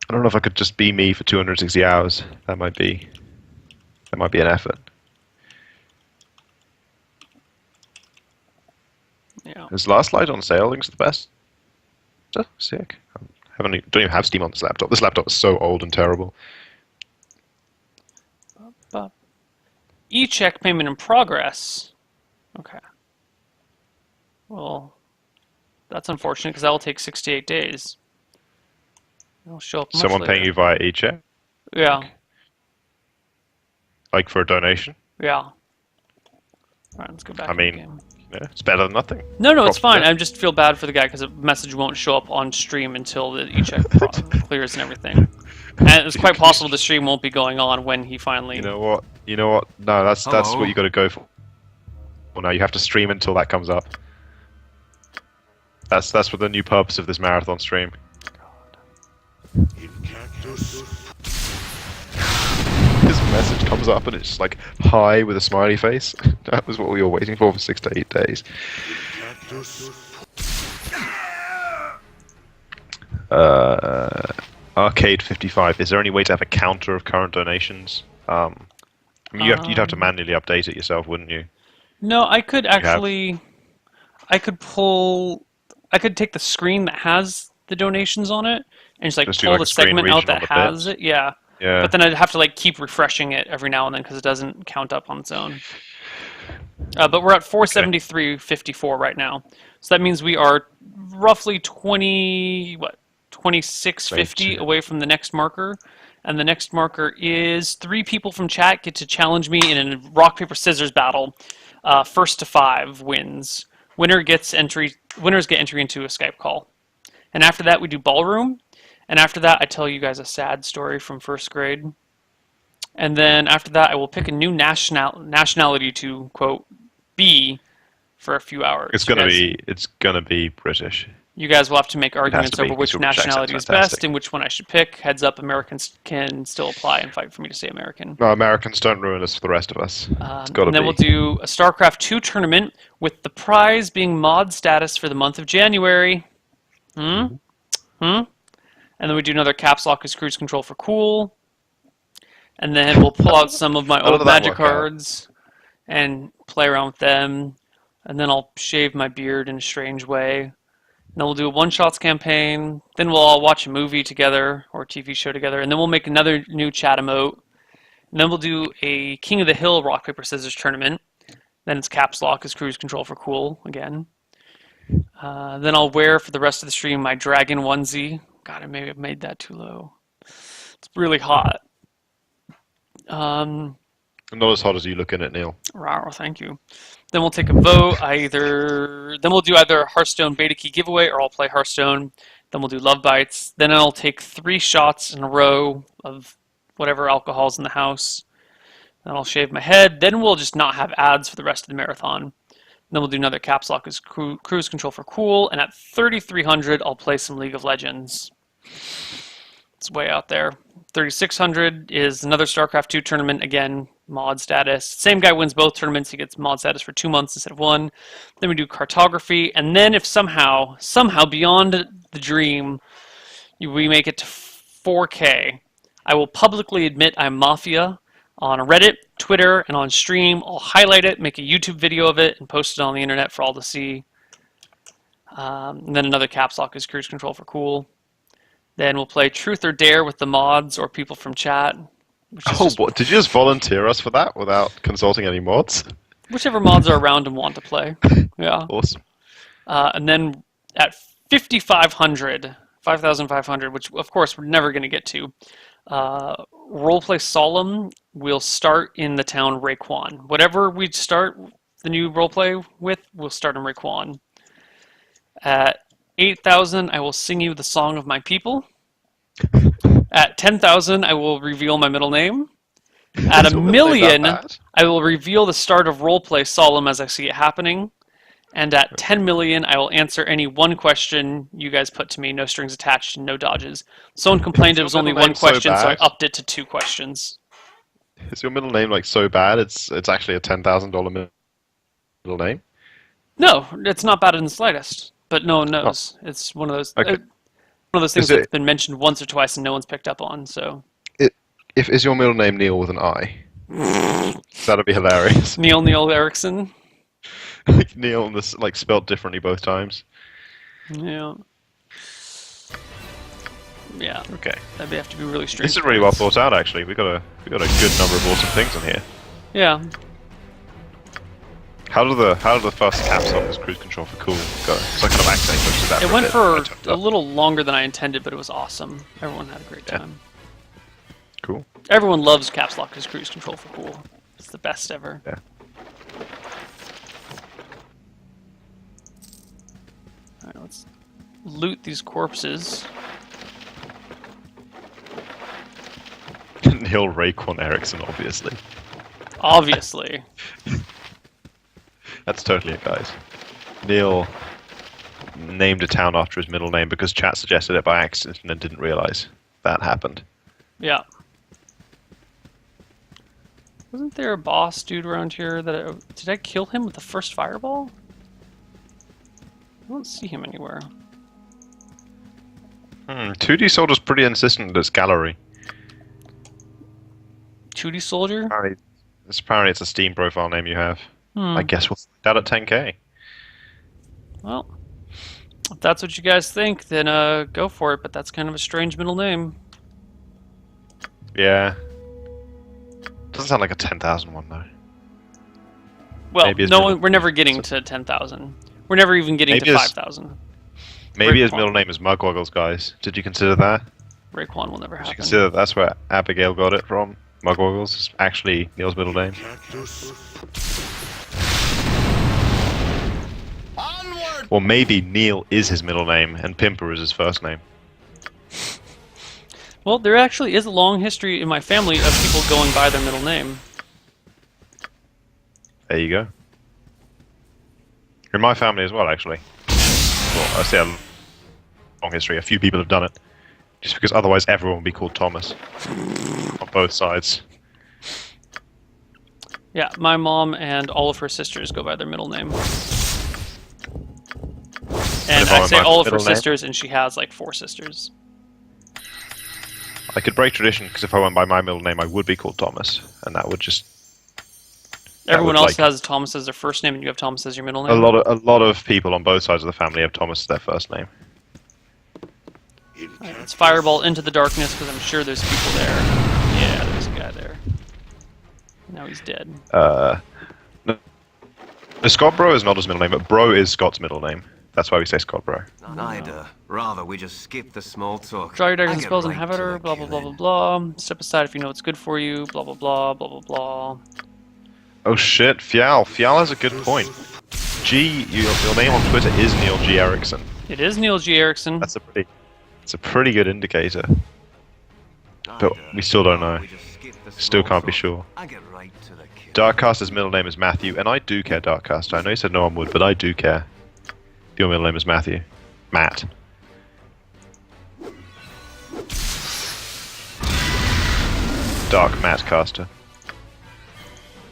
I don't know if I could just be me for 260 hours. That might be an effort. Yeah. Is Last Light on sale? I think it's the best. Oh, sick. Don't even have Steam on this laptop. This laptop is so old and terrible. E-check payment in progress. Okay. Well, that's unfortunate because that will take 68 days. It'll show up much Someone later. paying you via e-check? Yeah. Like for a donation? Yeah. All right, let's go back. I mean, to the game. it's better than nothing. No, it's fine. Yeah. I just feel bad for the guy because the message won't show up on stream until the e-check clears and everything. And it's quite possible the stream won't be going on when he finally. You know what? No, that's what you got to go for. Well, no, you have to stream until that comes up. That's what the new purpose of this marathon stream. This message comes up and it's just like hi with a smiley face. That was what we were waiting for 6 to 8 days. Arcade 55. Is there any way to have a counter of current donations? I mean, you'd have to manually update it yourself, wouldn't you? No, I could actually. I could take the screen that has the donations on it and just do pull like the a screen segment region out that on the has bits. it. Yeah. Yeah. But then I'd have to keep refreshing it every now and then because it doesn't count up on its own. But we're at 473.54 right now, so that means we are roughly 26.50 away from the next marker, and the next marker is 3 people from chat get to challenge me in a rock paper scissors battle. First to 5 wins. Winners get entry into a Skype call, and after that we do ballroom. And after that, I tell you guys a sad story from first grade. And then after that, I will pick a new nationality to, quote, be for a few hours. It's gonna be British. You guys will have to make arguments be, over which 'cause your British nationality is accent's fantastic. best and which one I should pick. Heads up, Americans can still apply and fight for me to say American. No, Americans don't ruin us for the rest of us. It's gotta And then be. we'll do a StarCraft 2 tournament with the prize being mod status for the month of January. And then we do another Caps Lock as cruise control for cool. And then we'll pull out some of my How old did that magic work out? cards and play around with them. And then I'll shave my beard in a strange way. And then we'll do a one-shots campaign. Then we'll all watch a movie together or a TV show together. And then we'll make another new chat emote. And then we'll do a King of the Hill rock, paper, scissors tournament. Then it's Caps Lock as cruise control for cool again. Then I'll wear for the rest of the stream my dragon onesie. God, I may have made that too low. It's really hot. Not as hot as you look in it, Neil. Rawr, thank you. Then we'll take a vote. Then we'll do either a Hearthstone beta key giveaway or I'll play Hearthstone. Then we'll do love bites. Then I'll take 3 shots in a row of whatever alcohol's in the house. Then I'll shave my head. Then we'll just not have ads for the rest of the marathon. Then we'll do another Caps Lock as cruise control for cool. And at 3,300, I'll play some League of Legends. It's way out there. 3,600 is another StarCraft 2 tournament. Again, mod status. Same guy wins both tournaments. He gets mod status for 2 months instead of 1. Then we do cartography. And then if somehow beyond the dream, we make it to 4K, I will publicly admit I'm Mafia on Reddit, Twitter, and on stream. I'll highlight it, make a YouTube video of it, and post it on the internet for all to see. And then another Caps Lock is cruise control for cool. Then we'll play Truth or Dare with the mods or people from chat. What? Did you just volunteer us for that without consulting any mods? Whichever mods are around and want to play. Yeah. Awesome. And then at 5,500, which of course we're never going to get to, Roleplay Solemn will start in the town Rayquan. Whatever we start the new roleplay with, we'll start in Rayquan. At 8,000, I will sing you the song of my people. At 10,000, I will reveal my middle name. At Is a your middle name that million, bad? I will reveal the start of Roleplay Solemn as I see it happening. And at 10 million, I will answer any one question you guys put to me, no strings attached and no dodges. Someone complained it was only middle one name so question, so I bad? upped it to 2 questions. Is your middle name like so bad? It's actually a $10,000 middle name. No, it's not bad in the slightest, but no one knows. It's one of those Okay. one of those things Is it- that's been mentioned once or twice and no one's picked up on. So Is your middle name Neil with an I? That'd be hilarious. Neil Erickson. Like Neil, and this like spelled differently both times. Yeah. Yeah, Okay. that'd have to be really strange. This is really well thought out, actually. We got a good number of awesome things in here. Yeah. How did the first Caps Lock as cruise control for cool go? So I kind of accidentally pushed that. It a went bit. for I turned a up. little longer than I intended, but it was awesome. Everyone had a great Yeah. time. Cool. Everyone loves Caps Lock as cruise control for cool. It's the best ever. Yeah. Alright, let's loot these corpses. Neil Rayquan Erickson, obviously. Obviously. That's totally it, guys. Neil named a town after his middle name because chat suggested it by accident and didn't realize that happened. Yeah. Wasn't there a boss dude around here that did I kill him with the first fireball? I don't see him anywhere. 2D Soldier's pretty insistent that it's gallery. 2D soldier? Apparently it's a Steam profile name you have. Hmm. I guess we'll find out at 10k. Well, if that's what you guys think, then go for it. But that's kind of a strange middle name. Yeah. Doesn't sound like a 10,000 one though. Well, Maybe his no, middle- we're never getting to 10,000. We're never even getting Maybe to his- 5,000. Maybe his Rayquan. middle name is Mugwaggles, guys. Did you consider that? Raekwon will never Did you happen. consider that's where Abigail got it from? Mugwaggles is actually Neil's middle name. Or maybe Neil is his middle name and Pimper is his first name. Well, there actually is a long history in my family of people going by their middle name. There you go. In my family as well, actually. Well, I say a long history. A few people have done it. Just because otherwise everyone would be called Thomas. On both sides. Yeah, my mom and all of her sisters go by their middle name. And if I I went say by all of her middle name? sisters, and she has like 4 sisters. I could break tradition, because if I went by my middle name, I would be called Thomas. And that would just... Everyone would, else like- has Thomas as their first name, and you have Thomas as your middle name. A lot of people on both sides of the family have Thomas as their first name. Alright, let's fireball into the darkness, because I'm sure there's people there. Yeah, there's a guy there. Now he's dead. No, Scott Bro is not his middle name, but Bro is Scott's middle name. That's why we say Scott Bro. Rather, we just skip the small talk. Draw your daggers I and get spells and right have to at her, the blah blah blah blah killing. blah. Step aside if you know what's good for you, blah blah blah, blah blah blah. Oh shit, Fial. Fial has a good point. Your name on Twitter is Neil G. Erickson. It is Neil G. Erickson. It's a pretty good indicator. But we still don't know. We just skip the Still small can't be talk. sure. I get right to the killing. Darkcaster's middle name is Matthew, and I do care, Darkcaster. I know you said no one would, but I do care. Your middle name is Matthew. Matt. Dark Matt Caster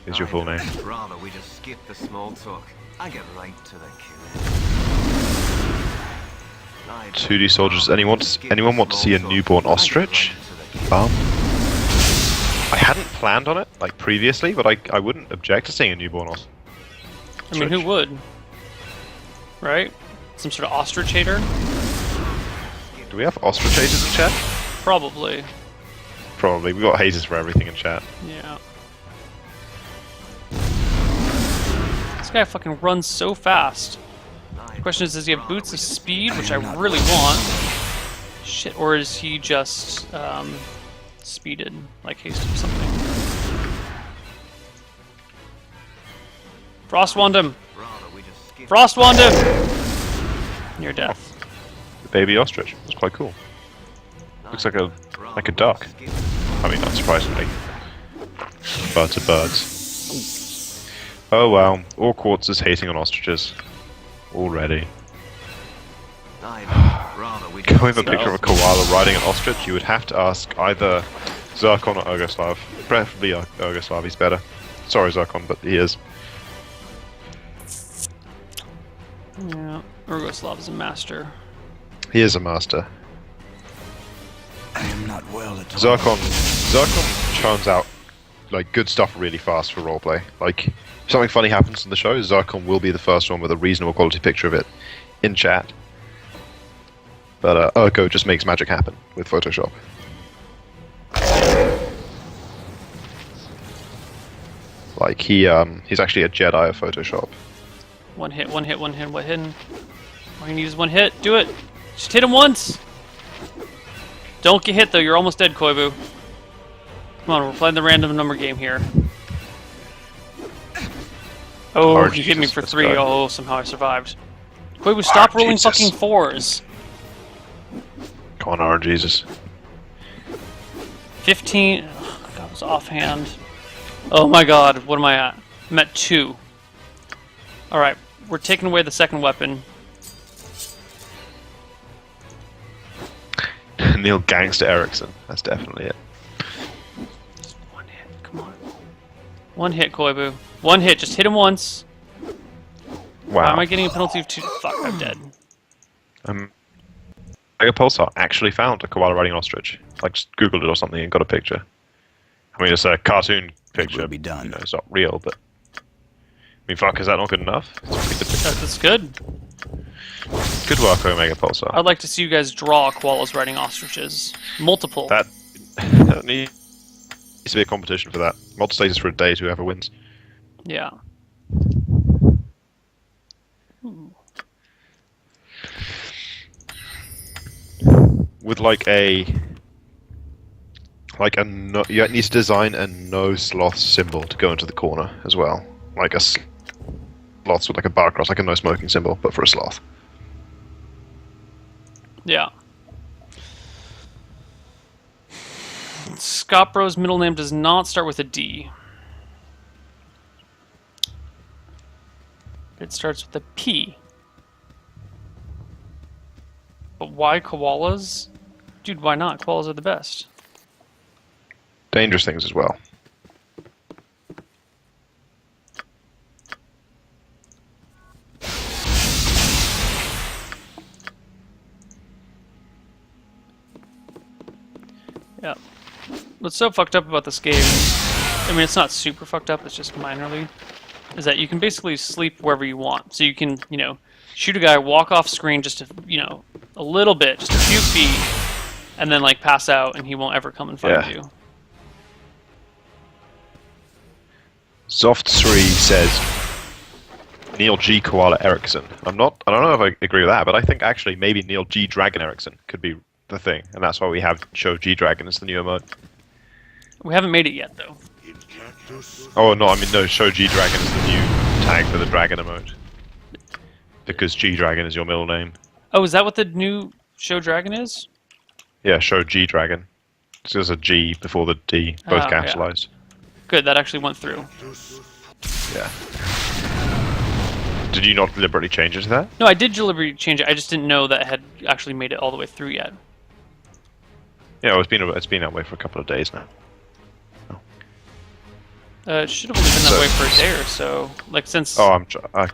is your full name. Rather, we just skip the small talk. I get right to the killing. 2D soldiers. Anyone want to see a newborn ostrich? I hadn't planned on it like previously, but I wouldn't object to seeing a newborn ostrich. I mean, who would? Right? Some sort of ostrich hater? Do we have ostrich haters in chat? Probably. Probably. We got haters for everything in chat. Yeah. This guy fucking runs so fast. The question is, does he have boots of speed, which I really want? Shit, or is he just speeded, like hasted something? Frost wand him! Frost wand him! Near death. The baby ostrich. That's quite cool. Looks like a duck. I mean, not surprisingly. Birds are birds. Oh wow, all Quartz is hating on ostriches. Already. Going with a picture of a koala riding an ostrich, you would have to ask either Zircon or Ergoslav. Preferably Ergoslav, he's better. Sorry Zircon, but he is. Yeah, Ergoslav is a master. He is a master. I am not well at all. Zircon churns out like good stuff really fast for roleplay. Like, if something funny happens in the show, Zircon will be the first one with a reasonable quality picture of it in chat. But Urko just makes magic happen with Photoshop. Like he's actually a Jedi of Photoshop. One hit, one hit, one hit, one hit. All you need is one hit. Do it! Just hit him once! Don't get hit though, you're almost dead, Koivu. Come on, we're playing the random number game here. Oh, Orange you hit me Jesus, for let's 3. go. Oh, somehow I survived. Koivu, stop rolling Jesus. fucking 4s. Come on, Orange Jesus. 15. Oh, God, it was offhand. Oh my god, what am I at? I'm at 2. Alright, we're taking away the second weapon. Neil Gangster Erickson. That's definitely it. Just one hit, come on. One hit, Koivu. One hit, just hit him once. Why Wow. am I getting a penalty of 2? Fuck, I'm dead. Mega Pulsar actually found a koala riding an ostrich. Like, just googled it or something and got a picture. I mean, it's a cartoon picture. will be done. You know, it's not real, but... I mean, fuck, is that not good enough? It's a pretty good picture. That's good. Good work, Omega Pulsar. I'd like to see you guys draw koalas riding ostriches. Multiple. That needs to be a competition for that. Multi-status for a day, whoever wins. Yeah. With you need to design a no sloth symbol to go into the corner as well. Like a sloth with like a bar across, like a no smoking symbol, but for a sloth. Yeah. Scott Bro's middle name does not start with a D. It starts with a P. But why koalas? Dude, why not? Koalas are the best. Dangerous things as well. Yeah. What's so fucked up about this game, I mean, it's not super fucked up, it's just minorly, is that you can basically sleep wherever you want. So you can, you know, shoot a guy, walk off screen just, you know, a little bit, just a few feet, and then, like, pass out, and he won't ever come and find you. Zoft3 says Neil G. Koala Erickson. I don't know if I agree with that, but I think actually maybe Neil G. Dragon Erickson could be the thing, and that's why we have Show G Dragon as the new emote. We haven't made it yet, though. Oh no, I mean no, Show G Dragon is the new tag for the dragon emote. Because G Dragon is your middle name. Oh, is that what the new Show Dragon is? Yeah, Show G Dragon. So there's a G before the D, both Oh, capitalized. Good, that actually went through. Yeah. Did you not deliberately change it to that? No, I did deliberately change it. I just didn't know that it had actually made it all the way through yet. Yeah, well, it's been that way for a couple of days now. It should have only been that way for a day or so. Like, since... Oh,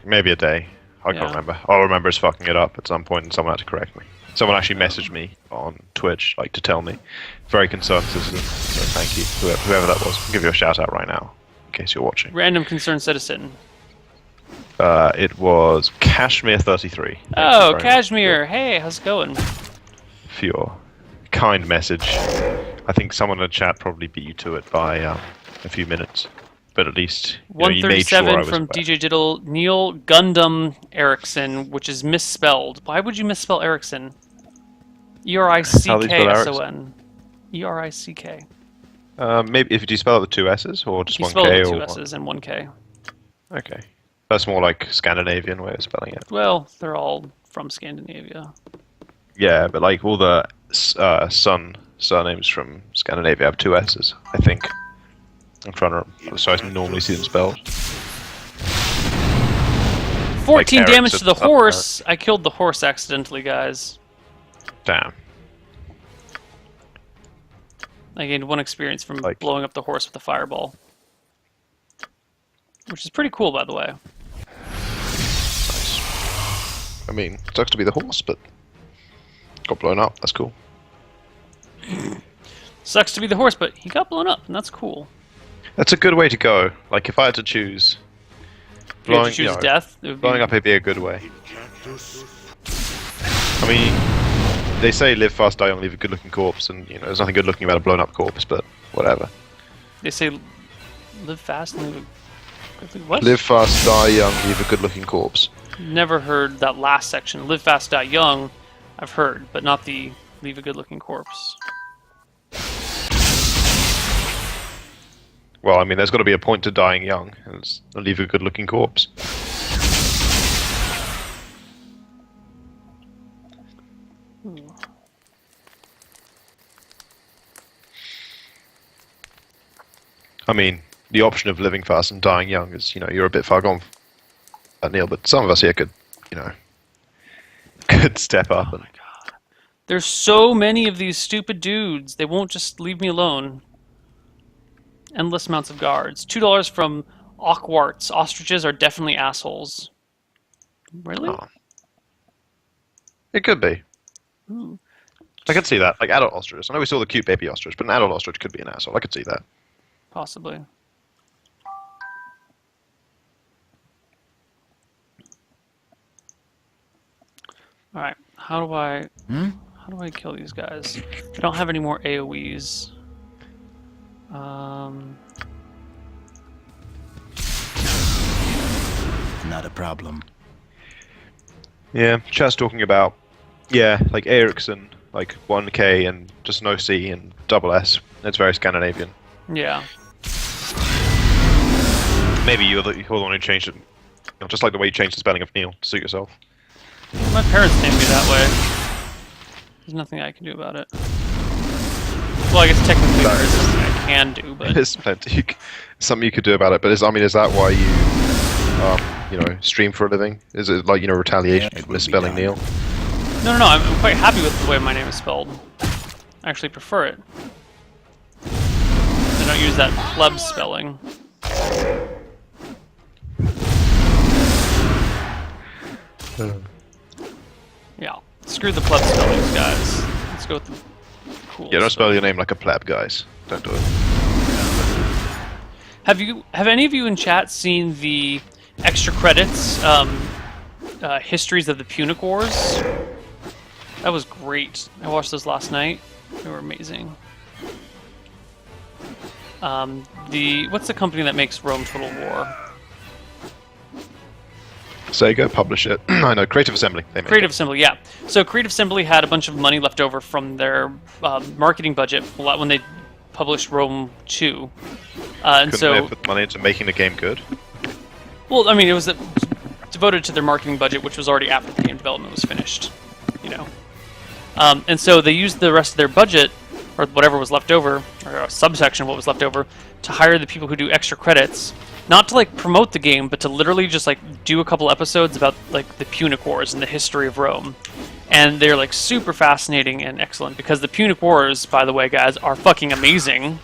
maybe a day. I can't Yeah. remember. All I remember is fucking it up at some point and someone had to correct me. Someone actually messaged me on Twitch, like, to tell me. Very concerned citizen, so thank you. Whoever that was. I'll give you a shout out right now, in case you're watching. Random concerned citizen. It was Kashmir33. Oh, Kashmir! Hey, how's it going? For your kind message. I think someone in the chat probably beat you to it by a few minutes. But at least you made sure I 137 was from back. DJ Diddle. Neil Gundam Erickson, which is misspelled. Why would you misspell Erickson? E-R-I-C-K-S-O-N. E-R-I-C-K. Maybe if you spell it with two S's or just He one spelled K it with or two one. S's and one K. Okay. That's more like Scandinavian way of spelling it. Well, they're all from Scandinavia. Yeah, but like all the surnames from Scandinavia have two S's, I think. I'm trying to remember, so I normally see them spelled. 14 Like damage to the Erickson, horse. I killed the horse accidentally, guys. Damn. I gained 1 experience from Like- blowing up the horse with a fireball. Which is pretty cool, by the way. Nice. I mean, it sucks to be the horse, but got blown up. That's cool. Sucks to be the horse, but he got blown up, and that's cool. That's a good way to go. Like if I had to choose, If you had to choose death, it would be... blowing up would be a good way. I mean, they say live fast, die young, leave a good-looking corpse, and you know there's nothing good-looking about a blown-up corpse, but whatever. They say live fast and leave a... What? Live fast, die young, leave a good-looking corpse. Never heard that last section. Live fast, die young, I've heard, but not the leave a good-looking corpse. Well, I mean, there's got to be a point to dying young, and it's leave a good-looking corpse. I mean, the option of living fast and dying young is, you know, you're a bit far gone, Neil, but some of us here could, you know, could step up. Oh my god. There's so many of these stupid dudes. They won't just leave me alone. Endless amounts of guards. $2 from Ockwarts. Ostriches are definitely assholes. Really? Oh. It could be. Ooh. I could see that. Like adult ostrich. I know we saw the cute baby ostrich, but an adult ostrich could be an asshole. I could see that. Possibly. Alright, how do I kill these guys? I don't have any more AoEs. Not a problem. Yeah, chat's talking about, yeah, like Ericsson, like 1K and just no C and double S. It's very Scandinavian. Yeah. Maybe you're the one who changed it. Just like the way you changed the spelling of Neil to suit yourself. My parents named me that way. There's nothing I can do about it. Well, I guess technically there is something I can do, but There's plenty. Something you could do about it. But I mean, is that why you stream for a living? Is it like retaliation Yeah, it for will be misspelling done. Neil? no, I'm quite happy with the way my name is spelled. I actually prefer it. I don't use that pleb spelling. Yeah, screw the pleb spellings, guys. Let's go with the cool. Yeah, don't spell spelling. your name like a pleb, guys. Don't do it. Have any of you in chat seen the extra credits histories of the Punic Wars? That was great. I watched those last night. They were amazing. What's the company that makes Rome Total War? Sega, publish it. I know, Creative Assembly. They make Creative it. Assembly, yeah. So Creative Assembly had a bunch of money left over from their marketing budget when they published Rome 2. And Couldn't so, they have put money into making the game good? well, I mean, it was devoted to their marketing budget, which was already after the game development was finished, And so they used the rest of their budget, or whatever was left over, or a subsection of what was left over, to hire the people who do extra credits, not to promote the game, but to literally just do a couple episodes about the Punic Wars and the history of Rome. And they're super fascinating and excellent, because the Punic Wars, by the way, guys, are fucking amazing.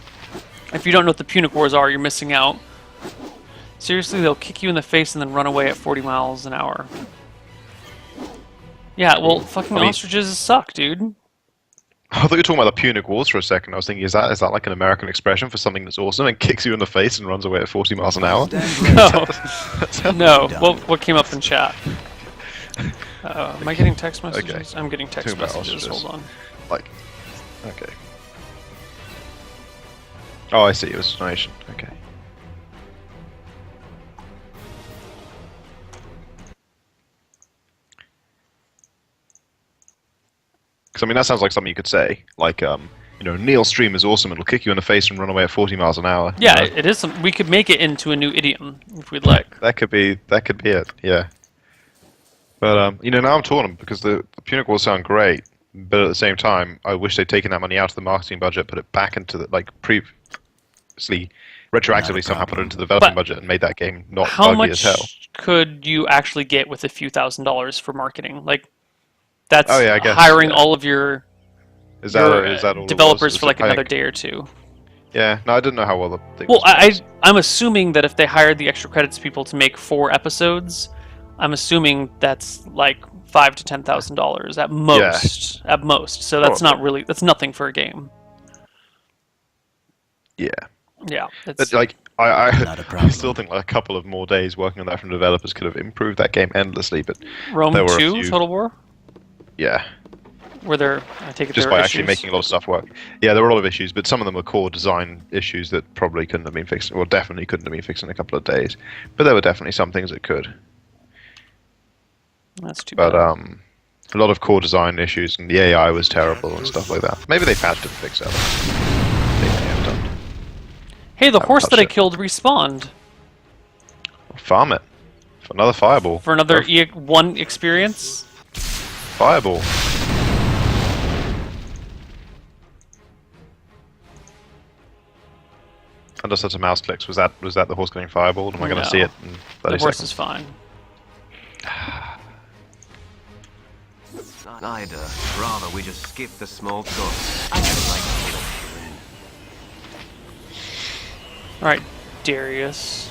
If you don't know what the Punic Wars are, you're missing out. Seriously, they'll kick you in the face and then run away at 40 miles an hour. Yeah, well, fucking ostriches suck, dude. I thought you were talking about the Punic Wars for a second. I was thinking, is that like an American expression for something that's awesome and kicks you in the face and runs away at 40 miles an hour? No. No. What came up in chat? Am I getting text messages? Okay. I'm getting text Talking about messages. ostriches. Hold on. Okay. Oh, I see. It was a donation. Okay. Because I mean, that sounds like something you could say. Neil's stream is awesome. It'll kick you in the face and run away at 40 miles an hour. Yeah, it is. We could make it into a new idiom if we'd like. That could be it. Yeah. But now I'm torn because the Punic Wars sound great, but at the same time, I wish they'd taken that money out of the marketing budget, put it back into the previously retroactively somehow put it into the development budget and made that game not How buggy as hell. much could you actually get with a few $1,000s for marketing? That's I guess, hiring yeah. all of your Is that all it was? developers for Is it another day or two. Yeah, no, I didn't know how well the thing Well, was. I'm assuming that if they hired the extra credits people to make 4 episodes, I'm assuming that's $5,000 to $10,000 at most. At most. So that's not really. That's nothing for a game. Yeah. Yeah. But Not a I problem. still think a couple of more days working on that from developers could have improved that game endlessly. But Rome there were a 2 few- Total War. yeah, Were there? I take it just there by were actually issues? making a lot of stuff work. Yeah, there were a lot of issues, but some of them were core design issues that probably couldn't have been fixed. Well, definitely couldn't have been fixed in a couple of days. But there were definitely some things that could. That's too But bad. a lot of core design issues, and the AI was terrible and stuff like that. Maybe they patched it and fixed it. They may have done. Hey, the haven't horse that touched I it. killed respawned Farm it for another fireball. for another Go one experience. fireball. I just had some mouse clicks. Was that the horse getting fireballed? Am I going No. to see it in 30 The horse seconds? is fine. I'd rather we just skip the small talk. I just like to kill you. All right, Darius.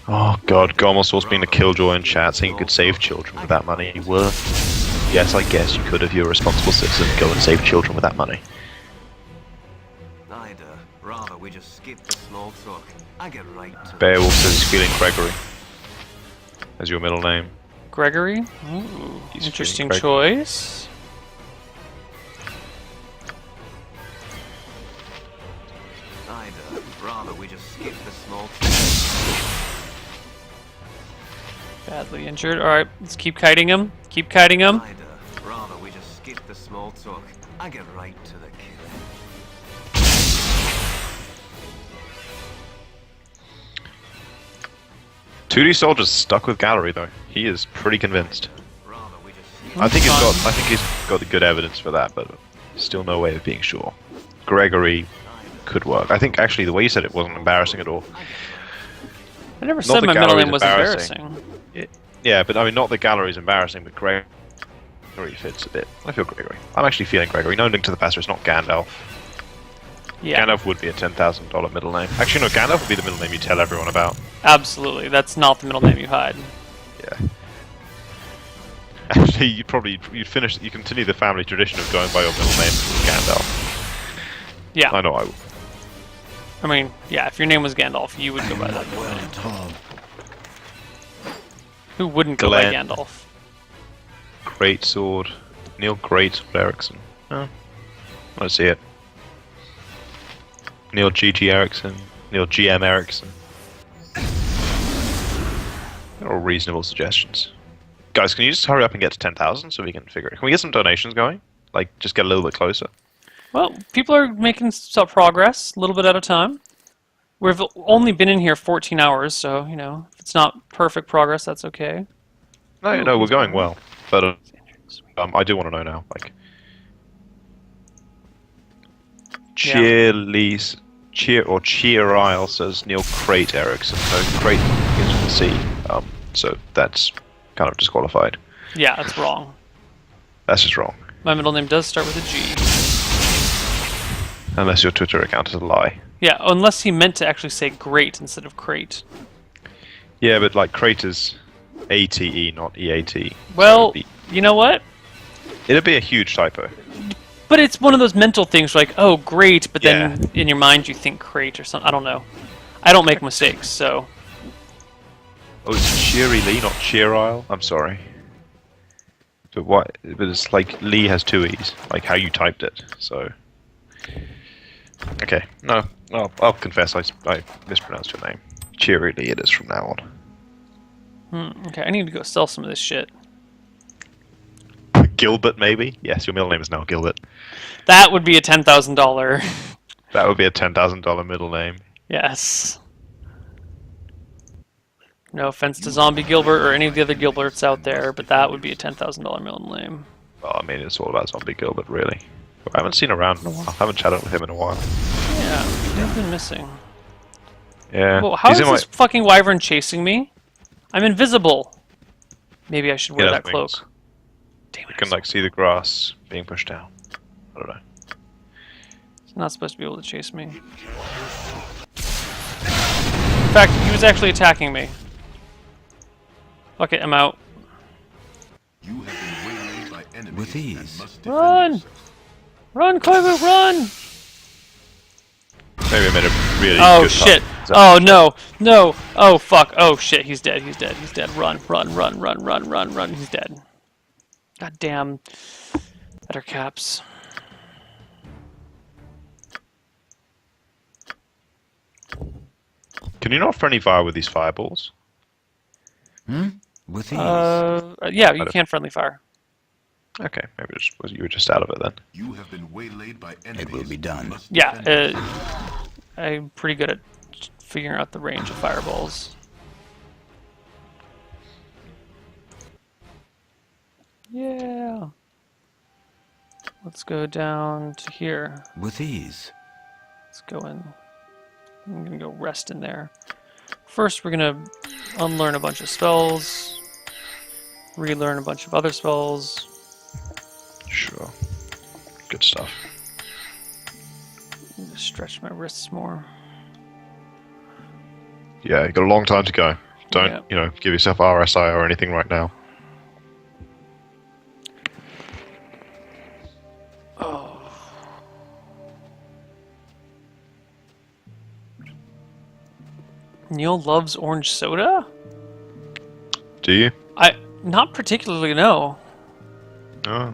Oh god, Gomos was being a killjoy in chat saying you could save children with that money. You were. Yes, I guess you could if you're a responsible citizen go and save children with that money. I'd rather we just skip the small talk. I get right to Beowulf says he's feeling Gregory as your middle name. Gregory? Ooh, He's interesting feeling choice. I'd rather we just skip the small talk. Badly injured. Alright, let's keep kiting him. Keep kiting him. I'd rather we just skip the small talk. I get right to the killing. 2D Soldier's stuck with Gallery though. He is pretty convinced. Rather we just skip I think he's got the good evidence for that, but Still no way of being sure. Gregory could work. I think actually the way you said it wasn't embarrassing at all. I never Not said the my middle gallery's name was embarrassing. Yeah, but I mean, not the gallery's embarrassing, but Gregory fits a bit. I feel Gregory. I'm actually feeling Gregory. No Link to the Past, it's not Gandalf. Yeah, Gandalf would be a $10,000 middle name. Actually, no, Gandalf would be the middle name you tell everyone about. absolutely. That's not the middle name you hide. Yeah. Actually, you'd continue the family tradition of going by your middle name, Gandalf. Yeah. I know I would. I mean, yeah, if your name was Gandalf, you would go by that. Well at all. Who wouldn't go by Glenn. Gandalf? Greatsword. Neil Greatsword Erickson. Oh. I see it. Neil G.G. Erickson. Neil G.M. Erickson. They're all reasonable suggestions. Guys, can you just hurry up and get to 10,000 so we can figure it? Can we get some donations going? Like, just get a little bit closer. Well, people are making some progress, a little bit at a time. We've only been in here 14 hours, so, you know, if it's not perfect progress, that's okay. No, we're going well. But I do want to know now. Like, Cheer Isle says Neil Crate Erickson. No, Crate begins with a C. So that's kind of disqualified. Yeah, that's wrong. That's just wrong. My middle name does start with a G. Unless your Twitter account is a lie. Yeah, unless he meant to actually say great instead of crate. Yeah, but like Crate is A-T-E, not E-A-T. Well, you know what? It'd be a huge typo. But it's one of those mental things like, oh, great, but then Yeah. in your mind you think crate or something. I don't know. I don't make mistakes, so... Oh, it's Cheery Lee, not Cheer Isle? I'm sorry. But what? But it's like Lee has two E's, like how you typed it, so... Okay, no, I'll confess I mispronounced your name. Cheery Lee it is from now on. Okay, I need to go sell some of this shit. Gilbert, maybe? Yes, your middle name is now Gilbert. That would be a $10,000. That would be a $10,000 middle name. Yes. No offense to Zombie Gilbert or any of the other Gilberts out there, but that would be a $10,000 middle name. Well, I mean, it's all about Zombie Gilbert, really. I haven't seen him around in a while. I haven't chatted with him in a while. Yeah, he's been missing. Yeah. Well, how he's is in this fucking wyvern chasing me? I'm invisible. Maybe I should wear that cloak. wings. Damn it, You can, like, see the grass being pushed down. I don't know. he's not supposed to be able to chase me. In fact, he was actually attacking me. Fuck it, I'm out. You have been waylaid by enemies With ease. and must defend Run! yourself. Run, Koivu, run! Maybe I made a really Oh good shit! time. Is that- Oh no! No! Oh fuck! Oh shit! He's dead! He's dead! He's dead! Run! Run! Run! Run! Run! Run! Run! He's dead. God damn. Better caps. Can you not friendly fire with these fireballs? With ease. Yeah, you can friendly fire. Okay, maybe you were just out of it then. You have been waylaid by enemies. will be and done. must Yeah, defend yourself. I'm pretty good at figuring out the range of fireballs. Yeah. Let's go down to here. With ease. Let's go in. I'm gonna go rest in there. First, we're gonna unlearn a bunch of spells, relearn a bunch of other spells. Sure. Good stuff. Just stretch my wrists more. Yeah, you got a long time to go. Don't, Yeah. you know, give yourself RSI or anything right now. Oh. Neil loves orange soda? Do you? Not particularly, no. Oh.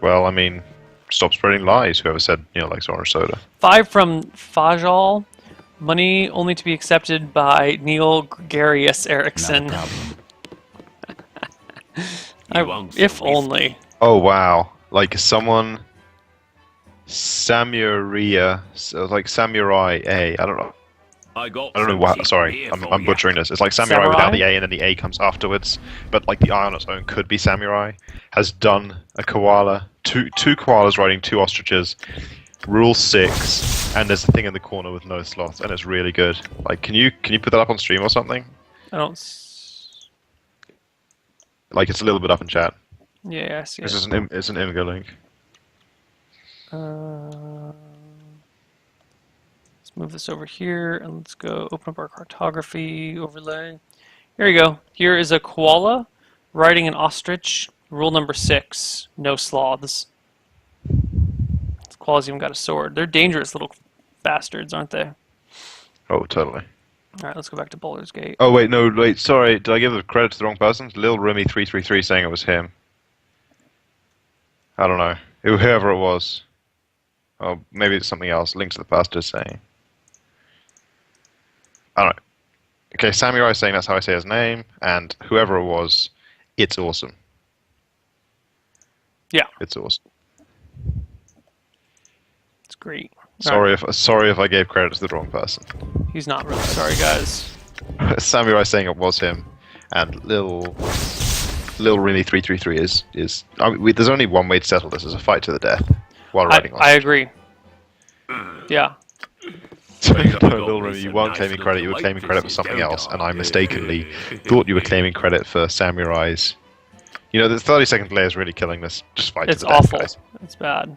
Well, I mean, stop spreading lies, whoever said, you know, likes orange soda. 5 from Fajal. Money only to be accepted by Neil Gregarious Erickson. Not a problem. If only. Oh, wow. Like someone... Samurai A. I don't know I got I don't know some what. cheap Sorry, beer I'm for ya. butchering this. It's like samurai, Samurai? without the A, and then the A comes afterwards. But like the I on its own could be samurai. Has done a koala, two koalas riding two ostriches. Rule 6, and there's a thing in the corner with no slots, and it's really good. Like, can you put that up on stream or something? I don't. Like, it's a little bit up in chat. Yeah, I see This it. is it's an Imgur link. Let's move this over here and let's go open up our cartography overlay. Here you go. Here is a koala riding an ostrich. Rule number 6: no sloths. This koala's even got a sword. They're dangerous little bastards, aren't they? Oh, totally. All right, let's go back to Baldur's Gate. Oh wait, no, wait. Sorry, did I give the credit to the wrong person? Lil Remy 333 saying it was him. I don't know. Whoever it was. Oh, maybe it's something else. Link to the past is saying. I don't know. Okay, Samurai is saying that's how I say his name, and whoever it was, it's awesome. Yeah, It's awesome. it's great. Sorry if I gave credit to the wrong person. He's not really sorry, guys. Samurai saying it was him, and Lil Remy 333 is. There's only one way to settle this: is a fight to the death while riding on. I agree. Yeah. Lil Remy, you weren't claiming credit. You were claiming credit for something else, and I mistakenly thought you were claiming credit for Samurai's. You know, the 30-second delay is really killing this. Just fight It's to the death, awful. guys. It's bad.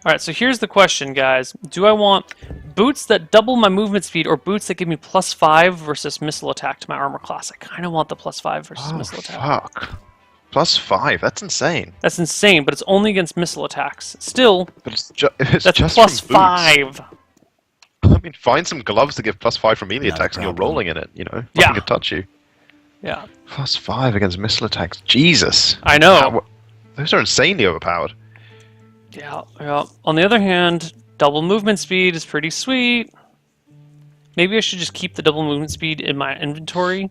Alright, so here's the question, guys. Do I want boots that double my movement speed or boots that give me +5 versus missile attack to my armor class? I kind of want the +5 versus missile attack. Fuck. +5. That's insane. That's insane, but it's only against missile attacks. Still, But it's that's just from boots. +5. I mean, find some gloves to give +5 from melee Not a attacks, and you're problem. rolling in it. You know, Yeah. nothing can touch you. Yeah, +5 against missile attacks. Jesus. I know. Those are insanely overpowered. Yeah, yeah. On the other hand, double movement speed is pretty sweet. Maybe I should just keep the double movement speed in my inventory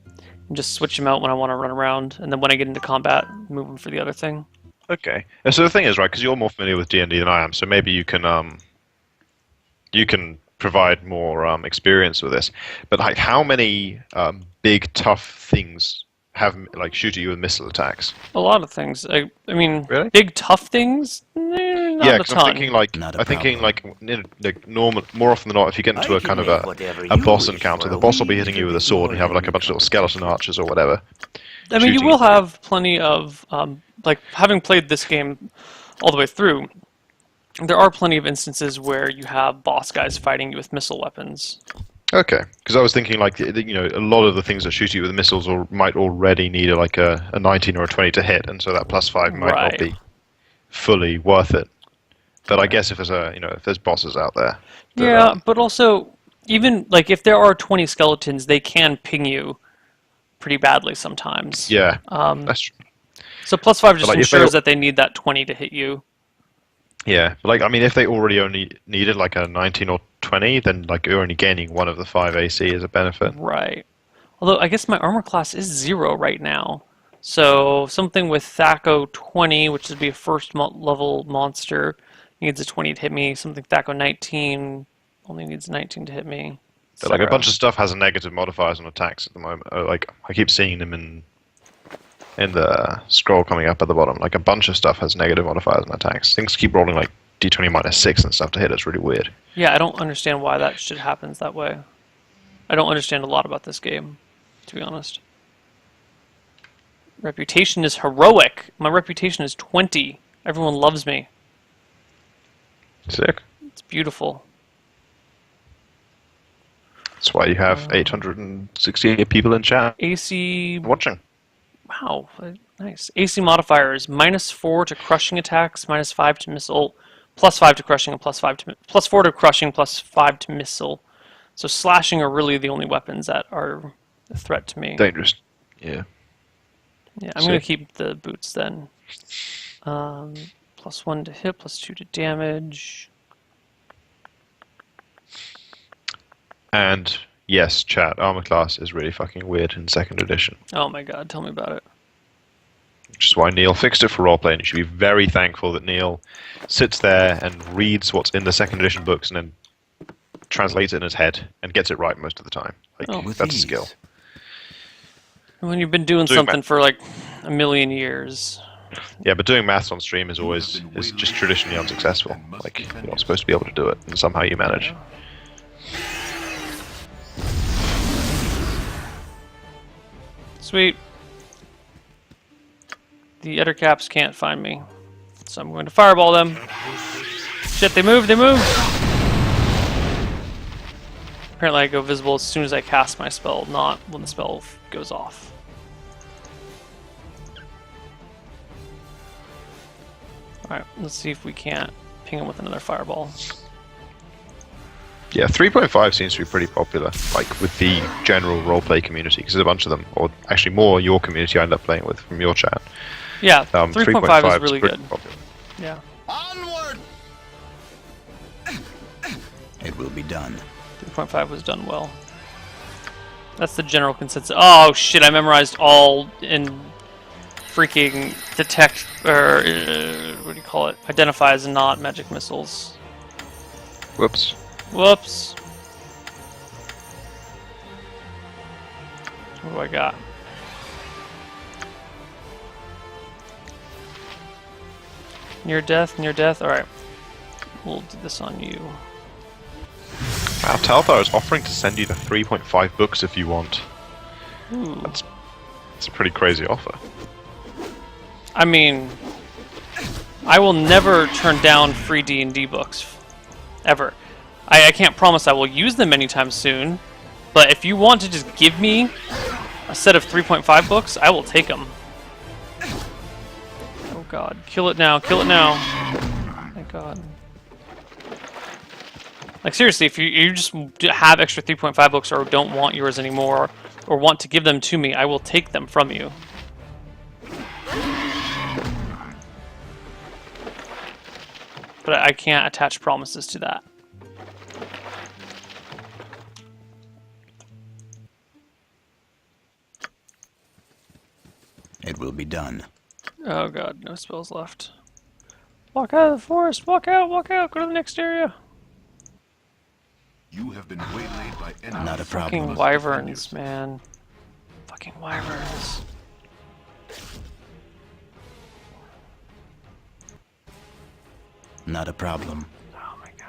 and just switch them out when I want to run around, and then when I get into combat, move them for the other thing. Okay. So the thing is, right, because you're more familiar with D&D than I am, so maybe you can provide more experience with this. But like, how many big tough things have like shoot at you with missile attacks? A lot of things. I mean, Really? big tough things. Not Yeah, a because ton. I'm thinking like Not a normal, more often than not, if you get into a kind of a boss encounter, the boss will be hitting you with a sword, and you have like a bunch of little skeleton archers or whatever. I mean, you shooting will at you. have plenty of like having played this game all the way through. There are plenty of instances where you have boss guys fighting you with missile weapons. Okay, because I was thinking like you know, a lot of the things that shoot you with missiles might already need like a 19 or a 20 to hit, and so that +5 might Right. not be fully worth it. But I guess if there's bosses out there. that, Yeah, but also even like if there are 20 skeletons, they can ping you pretty badly sometimes. Yeah, Um, that's true. So +5 just like, if they- ensures that they need that 20 to hit you. Yeah, but like I mean, if they already only needed like a 19 or 20, then like you're only gaining one of the 5 AC as a benefit. Right. Although I guess my armor class is 0 right now. So something with Thaco 20, which would be a first level monster, needs a 20 to hit me. Something Thaco 19 only needs 19 to hit me. But like a etc. bunch of stuff has negative modifiers on attacks at the moment. Like I keep seeing them in the scroll coming up at the bottom. Like a bunch of stuff has negative modifiers on attacks. Things keep rolling like D20 -6 and stuff to hit. It's really weird. Yeah, I don't understand why that shit happens that way. I don't understand a lot about this game, to be honest. Reputation is heroic. My reputation is 20. Everyone loves me. Sick. It's beautiful. That's why you have 868 people in chat AC. watching. Wow, nice. AC modifiers: -4 to crushing attacks, -5 to missile, +5 to crushing, and +4 to crushing, +5 to missile. So slashing are really the only weapons that are a threat to me. Dangerous. Yeah. Yeah, I'm gonna keep the boots then. +1 to hit, +2 to damage. And yes, chat, armor class is really fucking weird in 2nd edition. Oh my god, tell me about it. Which is why Neil fixed it for roleplay, and you should be very thankful that Neil sits there and reads what's in the 2nd edition books and then translates it in his head and gets it right most of the time. Like Oh. With that's a ease. skill. When you've been doing Doing something math. for like a million years. Yeah, but doing maths on stream is just traditionally unsuccessful. Like you're not supposed to be able to do it, and somehow you manage. Sweet. The other caps can't find me, so I'm going to fireball them. Shit, they move, they move! Apparently I go visible as soon as I cast my spell, not when the spell goes off. Alright, let's see if we can't ping him with another fireball. Yeah, 3.5 seems to be pretty popular, like with the general roleplay community, because there's a bunch of them, or actually more your community I end up playing with from your chat. Yeah, 3.5 is really pretty good. popular. Yeah. Onward! It will be done. 3.5 was done well. That's the general consensus. Oh shit, I memorized all in freaking detect, or what do you call it? Identify as not magic missiles. Whoops. Whoops. What do I got? Near death, near death. Alright. We'll do this on you. Wow, Talthar is offering to send you the 3.5 books if you want. Ooh. It's a pretty crazy offer. I mean, I will never turn down free D&D books. Ever. I can't promise I will use them anytime soon, but if you want to just give me a set of 3.5 books, I will take them. Oh god. Kill it now, kill it now. Thank god. Like seriously, if you just have extra 3.5 books or don't want yours anymore, or want to give them to me, I will take them from you. But I can't attach promises to that. It will be done. Oh god, no spells left. Walk out of the forest! Walk out! Walk out! Go to the next area! You have been waylaid by enemies. Not a problem. Fucking Must defend wyverns, yourself. man. Fucking wyverns. Not a problem. Oh my god.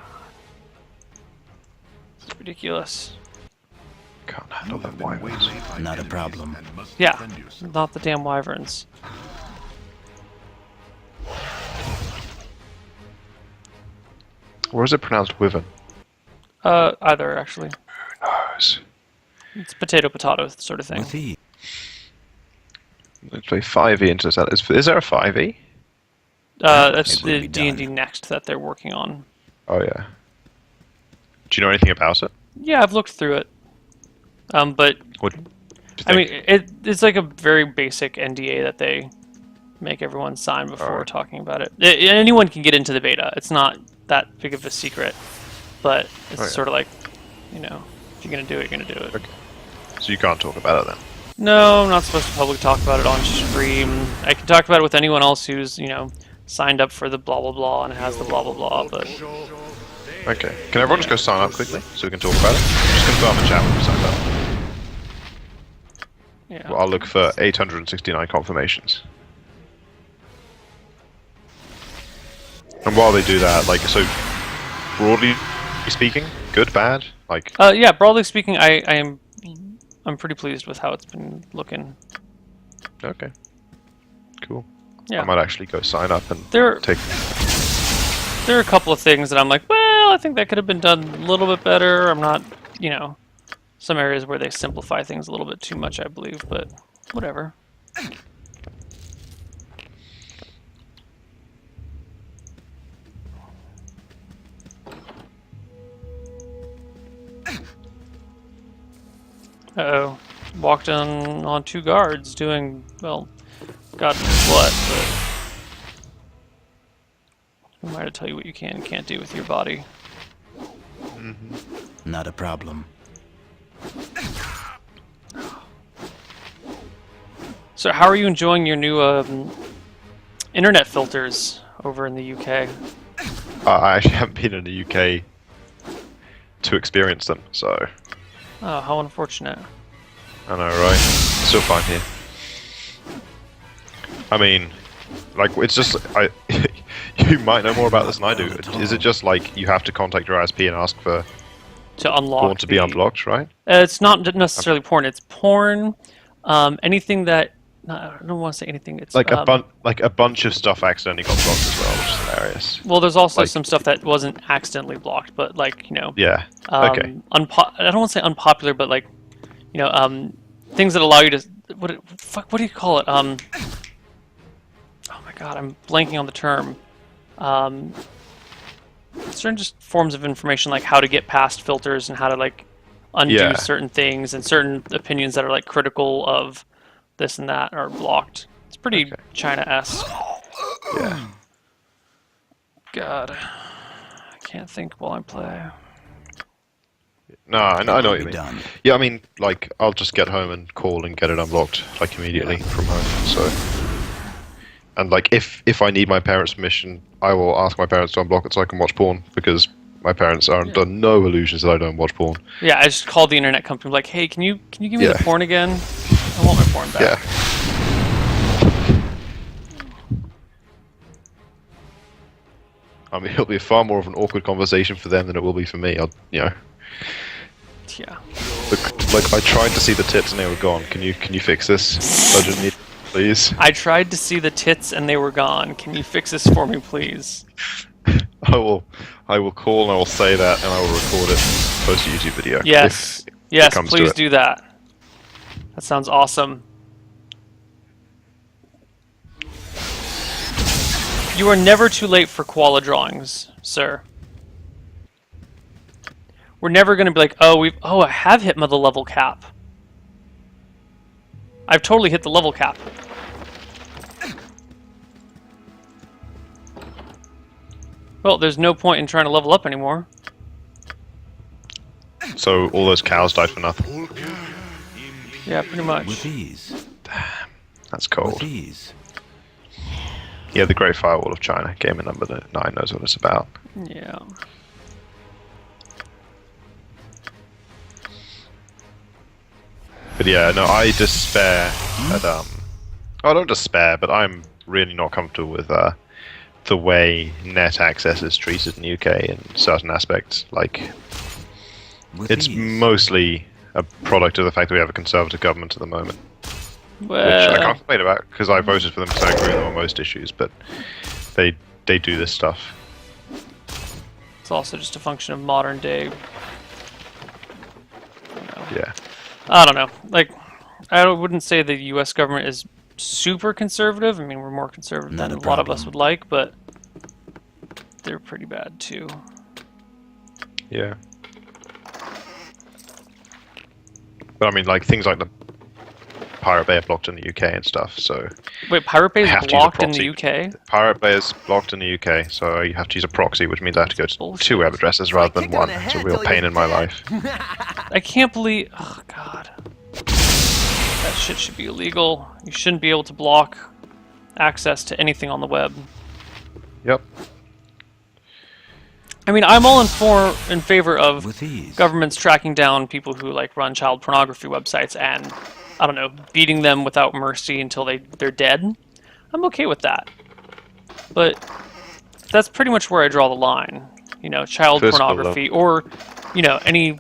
It's ridiculous. Can't You handle have them been wyverns. waylaid by Not a enemies problem. and must Yeah, defend yourself. not the damn wyverns. Or is it pronounced wyvern? Either actually. Who knows? It's potato sort of thing. With ease. Let's play 5e into that. Is there a 5e? That's It will the be D&D done. Next that they're working on. Oh yeah. Do you know anything about it? Yeah, I've looked through it. But What do you I think? mean, it's like a very basic NDA that they make everyone sign before Alright. talking about it. Anyone can get into the beta. It's not that big of a secret, but it's Oh, yeah. sort of like, you know, if you're gonna do it, you're gonna do it. Okay. So you can't talk about it then? No, I'm not supposed to publicly talk about it on stream. I can talk about it with anyone else who's, you know, signed up for the blah blah blah and has the blah blah blah, but Okay. Can everyone just go sign up quickly so we can talk about it? Just confirm the chat when you signed up. yeah. Well, I'll look for 869 confirmations. And while they do that, like, so broadly speaking, good, bad, like, Yeah, broadly speaking, I'm pretty pleased with how it's been looking. okay, cool. Yeah. I might actually go sign up and There take. are a couple of things that I'm like, well, I think that could have been done a little bit better. I'm not, you know, some areas where they simplify things a little bit too much, I believe, but whatever. Uh-oh. Walked on two guards doing, well, God knows what, but who am I to tell you what you can and can't do with your body? Not a problem. So how are you enjoying your new internet filters over in the UK? I actually haven't been in the UK to experience them. So Oh, how unfortunate. I know, right? Still fine here. I mean, like, it's just you might know more about this than I do. Is it just like you have to contact your ISP and ask for To unlock porn to be unblocked, right? It's not necessarily porn. It's porn. Anything that I don't want to say anything. It's Like a bunch of stuff accidentally got blocked as well, which is hilarious. Well, there's also like- some stuff that wasn't accidentally blocked, but like Yeah. Okay. I don't want to say unpopular, but like things that allow you to what do you call it? Oh my god, I'm blanking on the term. Certain just forms of information like how to get past filters and how to like undo certain things, and certain opinions that are like critical of this and that are blocked. It's pretty China-esque. Yeah. God, I can't think while I play. No, I know what you Be mean. done. Yeah, I mean, like, I'll just get home and call and get it unblocked, like, immediately from home, so... And, like, if I need my parents' permission, I will ask my parents to unblock it so I can watch porn, because my parents are under no illusions that I don't watch porn. Yeah, I just called the internet company, like, hey, can you give me the porn again? I want my porn back. Yeah. I mean, it'll be far more of an awkward conversation for them than it will be for me. Yeah. Like, I tried to see the tits and they were gone. Can you fix this? Urgently, please. I tried to see the tits and they were gone. Can you fix this for me, please? I will call and I will say that and I will record it, post a YouTube video. Yes. if Yes, it comes to please it. do that. That sounds awesome. You are never too late for koala drawings, sir. We're never going to be like, I have hit the level cap. I've totally hit the level cap. Well, there's no point in trying to level up anymore. So all those cows died for nothing. Yeah, pretty much. With ease. That's cold. With ease. Yeah, the Great Firewall of China. Gamer number 9 knows what it's about. Yeah. But yeah, no, I despair at I don't despair, but I'm really not comfortable with the way net access is treated in the UK in certain aspects. Like, With it's ease. mostly a product of the fact that we have a conservative government at the moment, which I Well, can't complain about because I voted for them to agree with them on most issues. But they do this stuff. it's also just a function of modern day. Yeah. I don't know. Like, I wouldn't say the U.S. government is super conservative. I mean, we're more conservative Not than a a lot of us problem. would like, but they're pretty bad too. Yeah. But I mean, like, things like the Pirate Bay are blocked in the UK and stuff, so... Wait, Pirate Bay is have to use a blocked in the proxy. UK? Pirate Bay is blocked in the UK, so you have to use a proxy, which means I have to go to Bullshit. 2 web addresses rather than kick him in one. the It's a head real till pain you're in my dead. life. I can't believe... Oh, God. That shit should be illegal. You shouldn't be able to block access to anything on the web. Yep. I mean, I'm all in favor of With ease. governments tracking down people who like run child pornography websites and, I don't know, beating them without mercy until they're dead. I'm okay with that. But that's pretty much where I draw the line. You know, child Physical pornography or, you know, any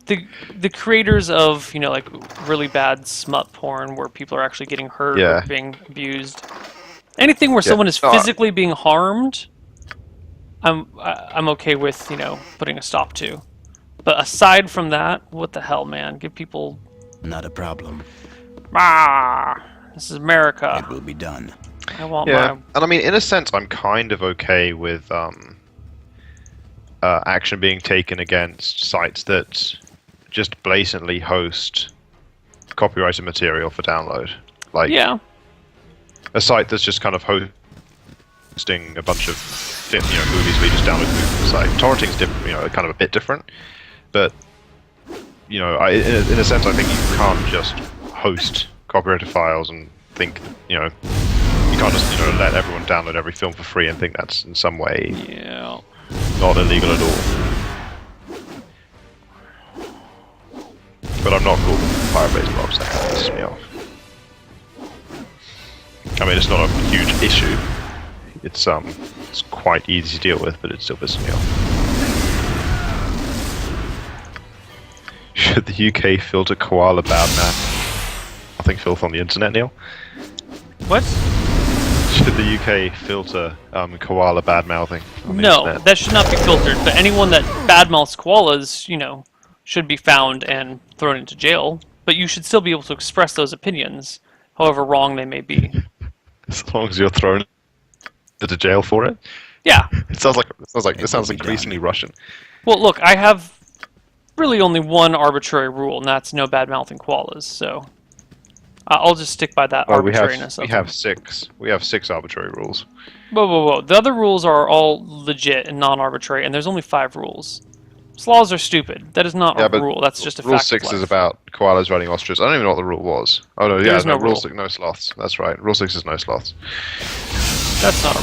the creators of, you know, like really bad smut porn where people are actually getting hurt Yeah. or being abused. Anything where someone is No, physically being harmed, I'm okay with, you know, putting a stop to. But aside from that, what the hell, man? Give people... Not a problem. This is America. It will be done. I want Yeah, my... and I mean, in a sense, I'm kind of okay with action being taken against sites that just blatantly host copyrighted material for download. Like, Yeah. a site that's just kind of hosting a bunch of movies we just download from the site. Torrenting's different, kind of a bit different, but in a sense, I think you can't just host copyrighted files and think, you can't just let everyone download every film for free and think that's in some way Yeah. not illegal at all. But I'm not cool with fire-based mobs. That kind of pisses me off. I mean, it's not a huge issue. It's quite easy to deal with, but it still pisses me off. Should the UK filter koala badmouth? Nothing filth on the internet, Neil. What? Should the UK filter koala badmouthing on the No, internet? that should not be filtered. But anyone that badmouths koalas, you know, should be found and thrown into jail. But you should still be able to express those opinions, however wrong they may be. As long as you're thrown into jail for it. Yeah. It sounds increasingly Russian. Well, look, I have really only one arbitrary rule, and that's no bad-mouthing koalas. So I'll just stick by that arbitrariness. We have six arbitrary rules. Whoa, whoa, whoa! The other rules are all legit and non-arbitrary, and there's only 5 rules. Sloths are stupid. That is not a rule. That's just a fact. Rule 6 is about koalas riding ostriches. I don't even know what the rule was. Oh no, There's no rule. Rule 6, no sloths. That's right. Rule 6 is no sloths. That's not a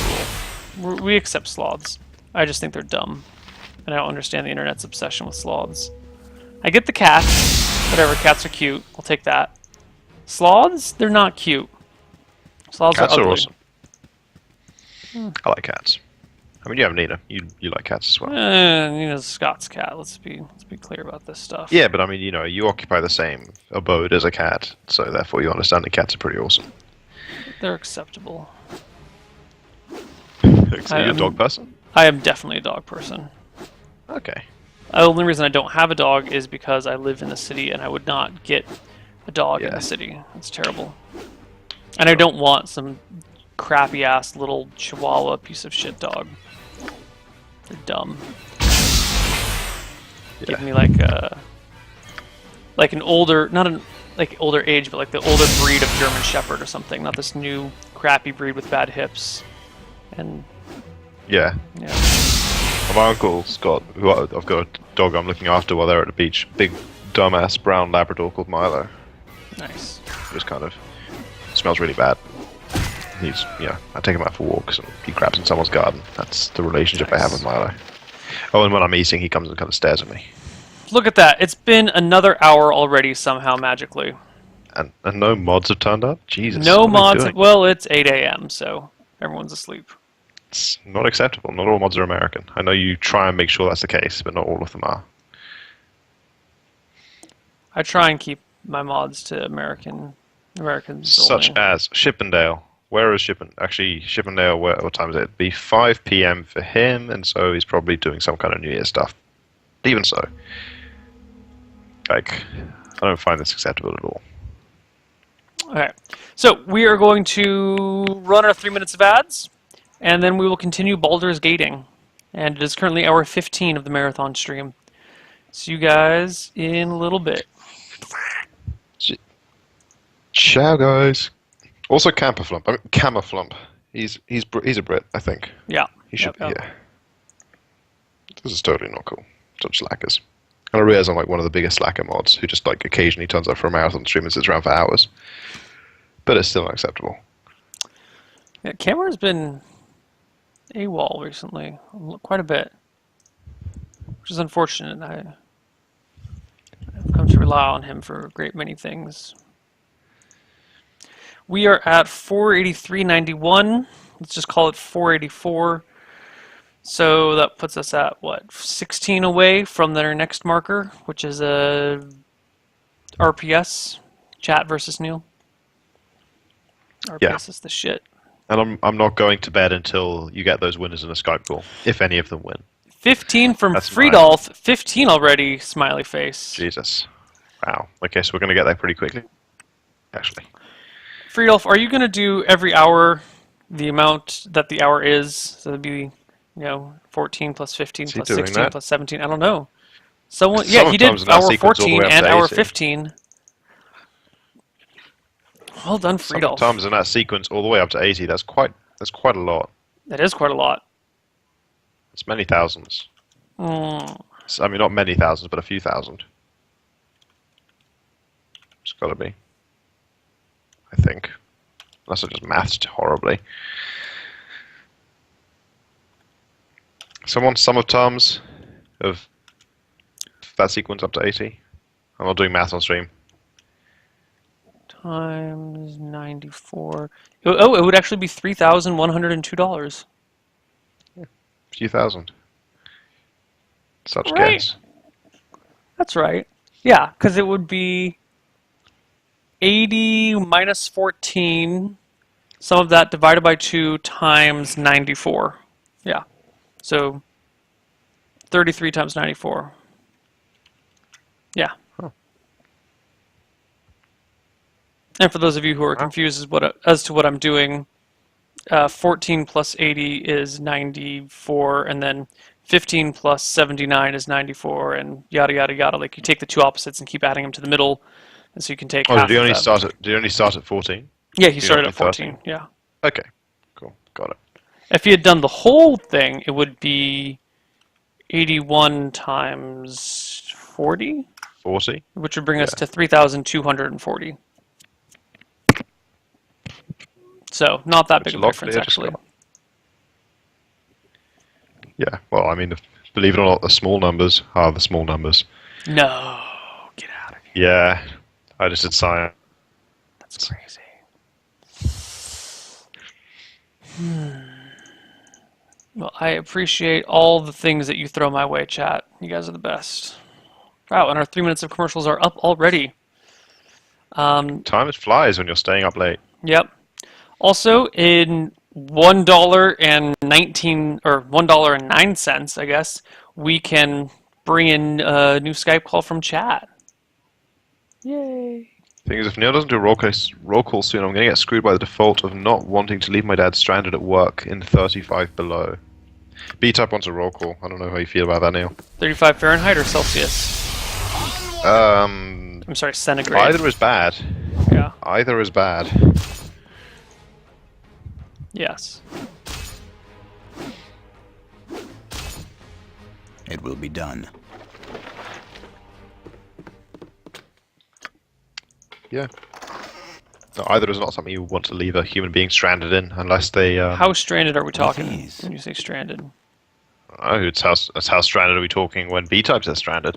rule. We accept sloths. I just think they're dumb, and I don't understand the internet's obsession with sloths. I get the cats. Whatever, cats are cute. I'll take that. Sloths? They're not cute. Sloths Cats are ugly. awesome. I like cats. I mean, you have Nina. You like cats as well. Nina's Scott's cat. Let's be clear about this stuff. Yeah, but I mean, you know, you occupy the same abode as a cat, so therefore you understand that cats are pretty awesome. They're acceptable. So you're a dog person? I am definitely a dog person. Okay. The only reason I don't have a dog is because I live in the city and I would not get a dog in the city. It's terrible. And I don't want some crappy ass little chihuahua piece of shit dog. They're dumb. Yeah. Give me like an older, not an like older age, but like the older breed of German Shepherd or something, not this new crappy breed with bad hips. And Yeah. My uncle's got, I've got a dog I'm looking after while they're at the beach. Big, dumbass brown Labrador called Milo. Nice. Just kind of smells really bad. He's, I take him out for walks and he craps in someone's garden. That's the relationship I have with Milo. Oh, and when I'm eating, he comes and kind of stares at me. Look at that. It's been another hour already somehow magically. And no mods have turned up? Jesus. No what are we mods. doing? Well, it's 8 a.m., so everyone's asleep. It's not acceptable. Not all mods are American. I know you try and make sure that's the case, but not all of them are. I try and keep my mods to Americans Such only. as Chippendale. Where is Chippendale, what time is it? It'd be 5 p.m. for him, and so he's probably doing some kind of New Year stuff. Even so. Like, I don't find this acceptable at all. Okay, so we are going to run our 3 minutes of ads, and then we will continue Baldur's Gating. And it is currently hour 15 of the marathon stream. See you guys in a little bit. Ciao, guys. Also, Camaflump. He's a Brit, I think. Yeah. He should be Yep. here. This is totally not cool. Such slackers. And I realize I'm like one of the biggest slacker mods who just like occasionally turns up for a marathon stream and sits around for hours. But it's still unacceptable. Yeah, Cameron's been AWOL recently, quite a bit, which is unfortunate. I've come to rely on him for a great many things. We are at 483.91. Let's just call it 484. So that puts us at, what, 16 away from their next marker, which is a RPS, Chat versus Neil. RPS is the shit. And I'm not going to bed until you get those winners in a Skype call, if any of them win. 15 from That's Friedolf. 15 already, smiley face. Jesus. Wow. Okay, so we're going to get there pretty quickly, actually. Friedolf, are you going to do every hour the amount that the hour is? So it'd be, 14 plus 15 plus 16 plus 17. I don't know. Someone, yeah, he did hour 14 and hour 15. Well done, Friedolf. Sometimes in that sequence all the way up to 80. That's quite a lot. That is quite a lot. It's many thousands. Mm. I mean, not many thousands, but a few thousand. It's got to be. I think. Unless I just mathed horribly. Someone, sum of terms of that sequence up to 80. I'm not doing math on stream. Times 94. Oh, it would actually be $3,102. Few thousand. Such Right. guess. That's right. Yeah, because it would be 80 minus 14, some of that divided by 2 times 94. Yeah. So 33 times 94. Yeah. Huh. And for those of you who are confused as to what I'm doing, 14 plus 80 is 94, and then 15 plus 79 is 94, and yada yada yada. Like you take the two opposites and keep adding them to the middle, and so you can take Oh, half did you of only that. start at? Did you only start at 14? Yeah, he you started not at do 14. 13? Yeah. Okay, cool, got it. If he had done the whole thing, it would be 81 times 40, 40. which would bring us to 3,240. So not that big Which of a a lot difference, clearer to actually. Scott. Yeah, well, I mean, believe it or not, the small numbers are the small numbers. No, get out of here. Yeah, I just did science. That's crazy. Well, I appreciate all the things that you throw my way, chat. You guys are the best. Wow, and our 3 minutes of commercials are up already. Time flies when you're staying up late. Yep. Also, in $1.09, I guess, we can bring in a new Skype call from chat. Yay! Thing is, if Neil doesn't do a roll call soon, I'm going to get screwed by the default of not wanting to leave my dad stranded at work in 35 below. B-Type wants a roll call. I don't know how you feel about that, Neil. 35 Fahrenheit or Celsius? I'm sorry, centigrade. Either is bad. Yeah. Either is bad. Yes. It will be done. Yeah. No, either is not something you want to leave a human being stranded in, unless they. How stranded are we talking Please. when you say stranded? Oh, it's how stranded are we talking when B-Types are stranded?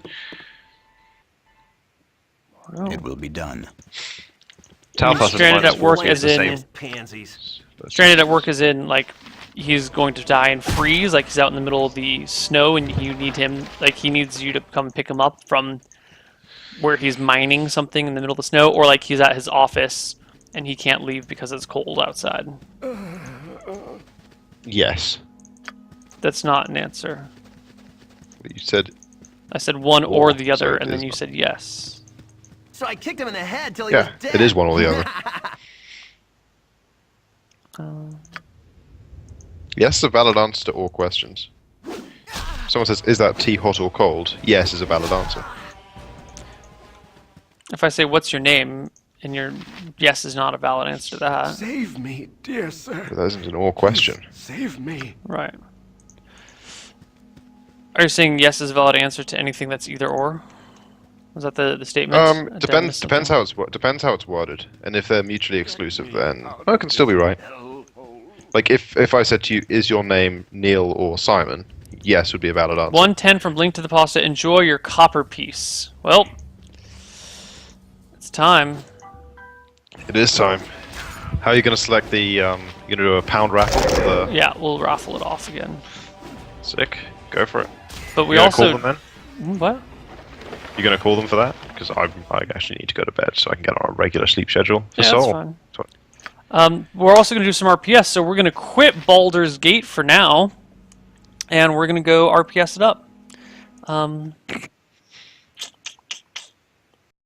Oh. It will be done. Talpas is stranded minus at work 40, as the in- same. Pansies. Stranded at work as in, like, he's going to die and freeze, like he's out in the middle of the snow and you need him, like he needs you to come pick him up from where he's mining something in the middle of the snow, or like he's at his office and he can't leave because it's cold outside. Yes. That's not an answer. You said. I said one or the so other, it and then is you not. said yes. So I kicked him in the head till he Yeah, was dead. it is one or the other. Yes is a valid answer to all questions. Someone says, is that tea hot or cold? Yes is a valid answer. If I say, what's your name, and your yes is not a valid answer to that. Save me, dear sir. But that isn't an all question. Save me. Right. Are you saying yes is a valid answer to anything that's either or? Was that the statement? Did I miss Depends something? how it's worded. And if they're mutually exclusive, then it can still be right. Like if I said to you, is your name Neil or Simon? Yes would be a valid answer. 110 from Blink to the Pasta. Enjoy your copper piece. Well, it's time. It is time. How are you going to select the? You're going to do a pound raffle? For the... Yeah, we'll raffle it off again. Sick. Go for it. But we You gonna also call them then? what? You going to call them for that? Because I actually need to go to bed so I can get on a regular sleep schedule for Yeah, Soul. that's fine. We're also going to do some RPS, so we're going to quit Baldur's Gate for now, and we're going to go RPS it up.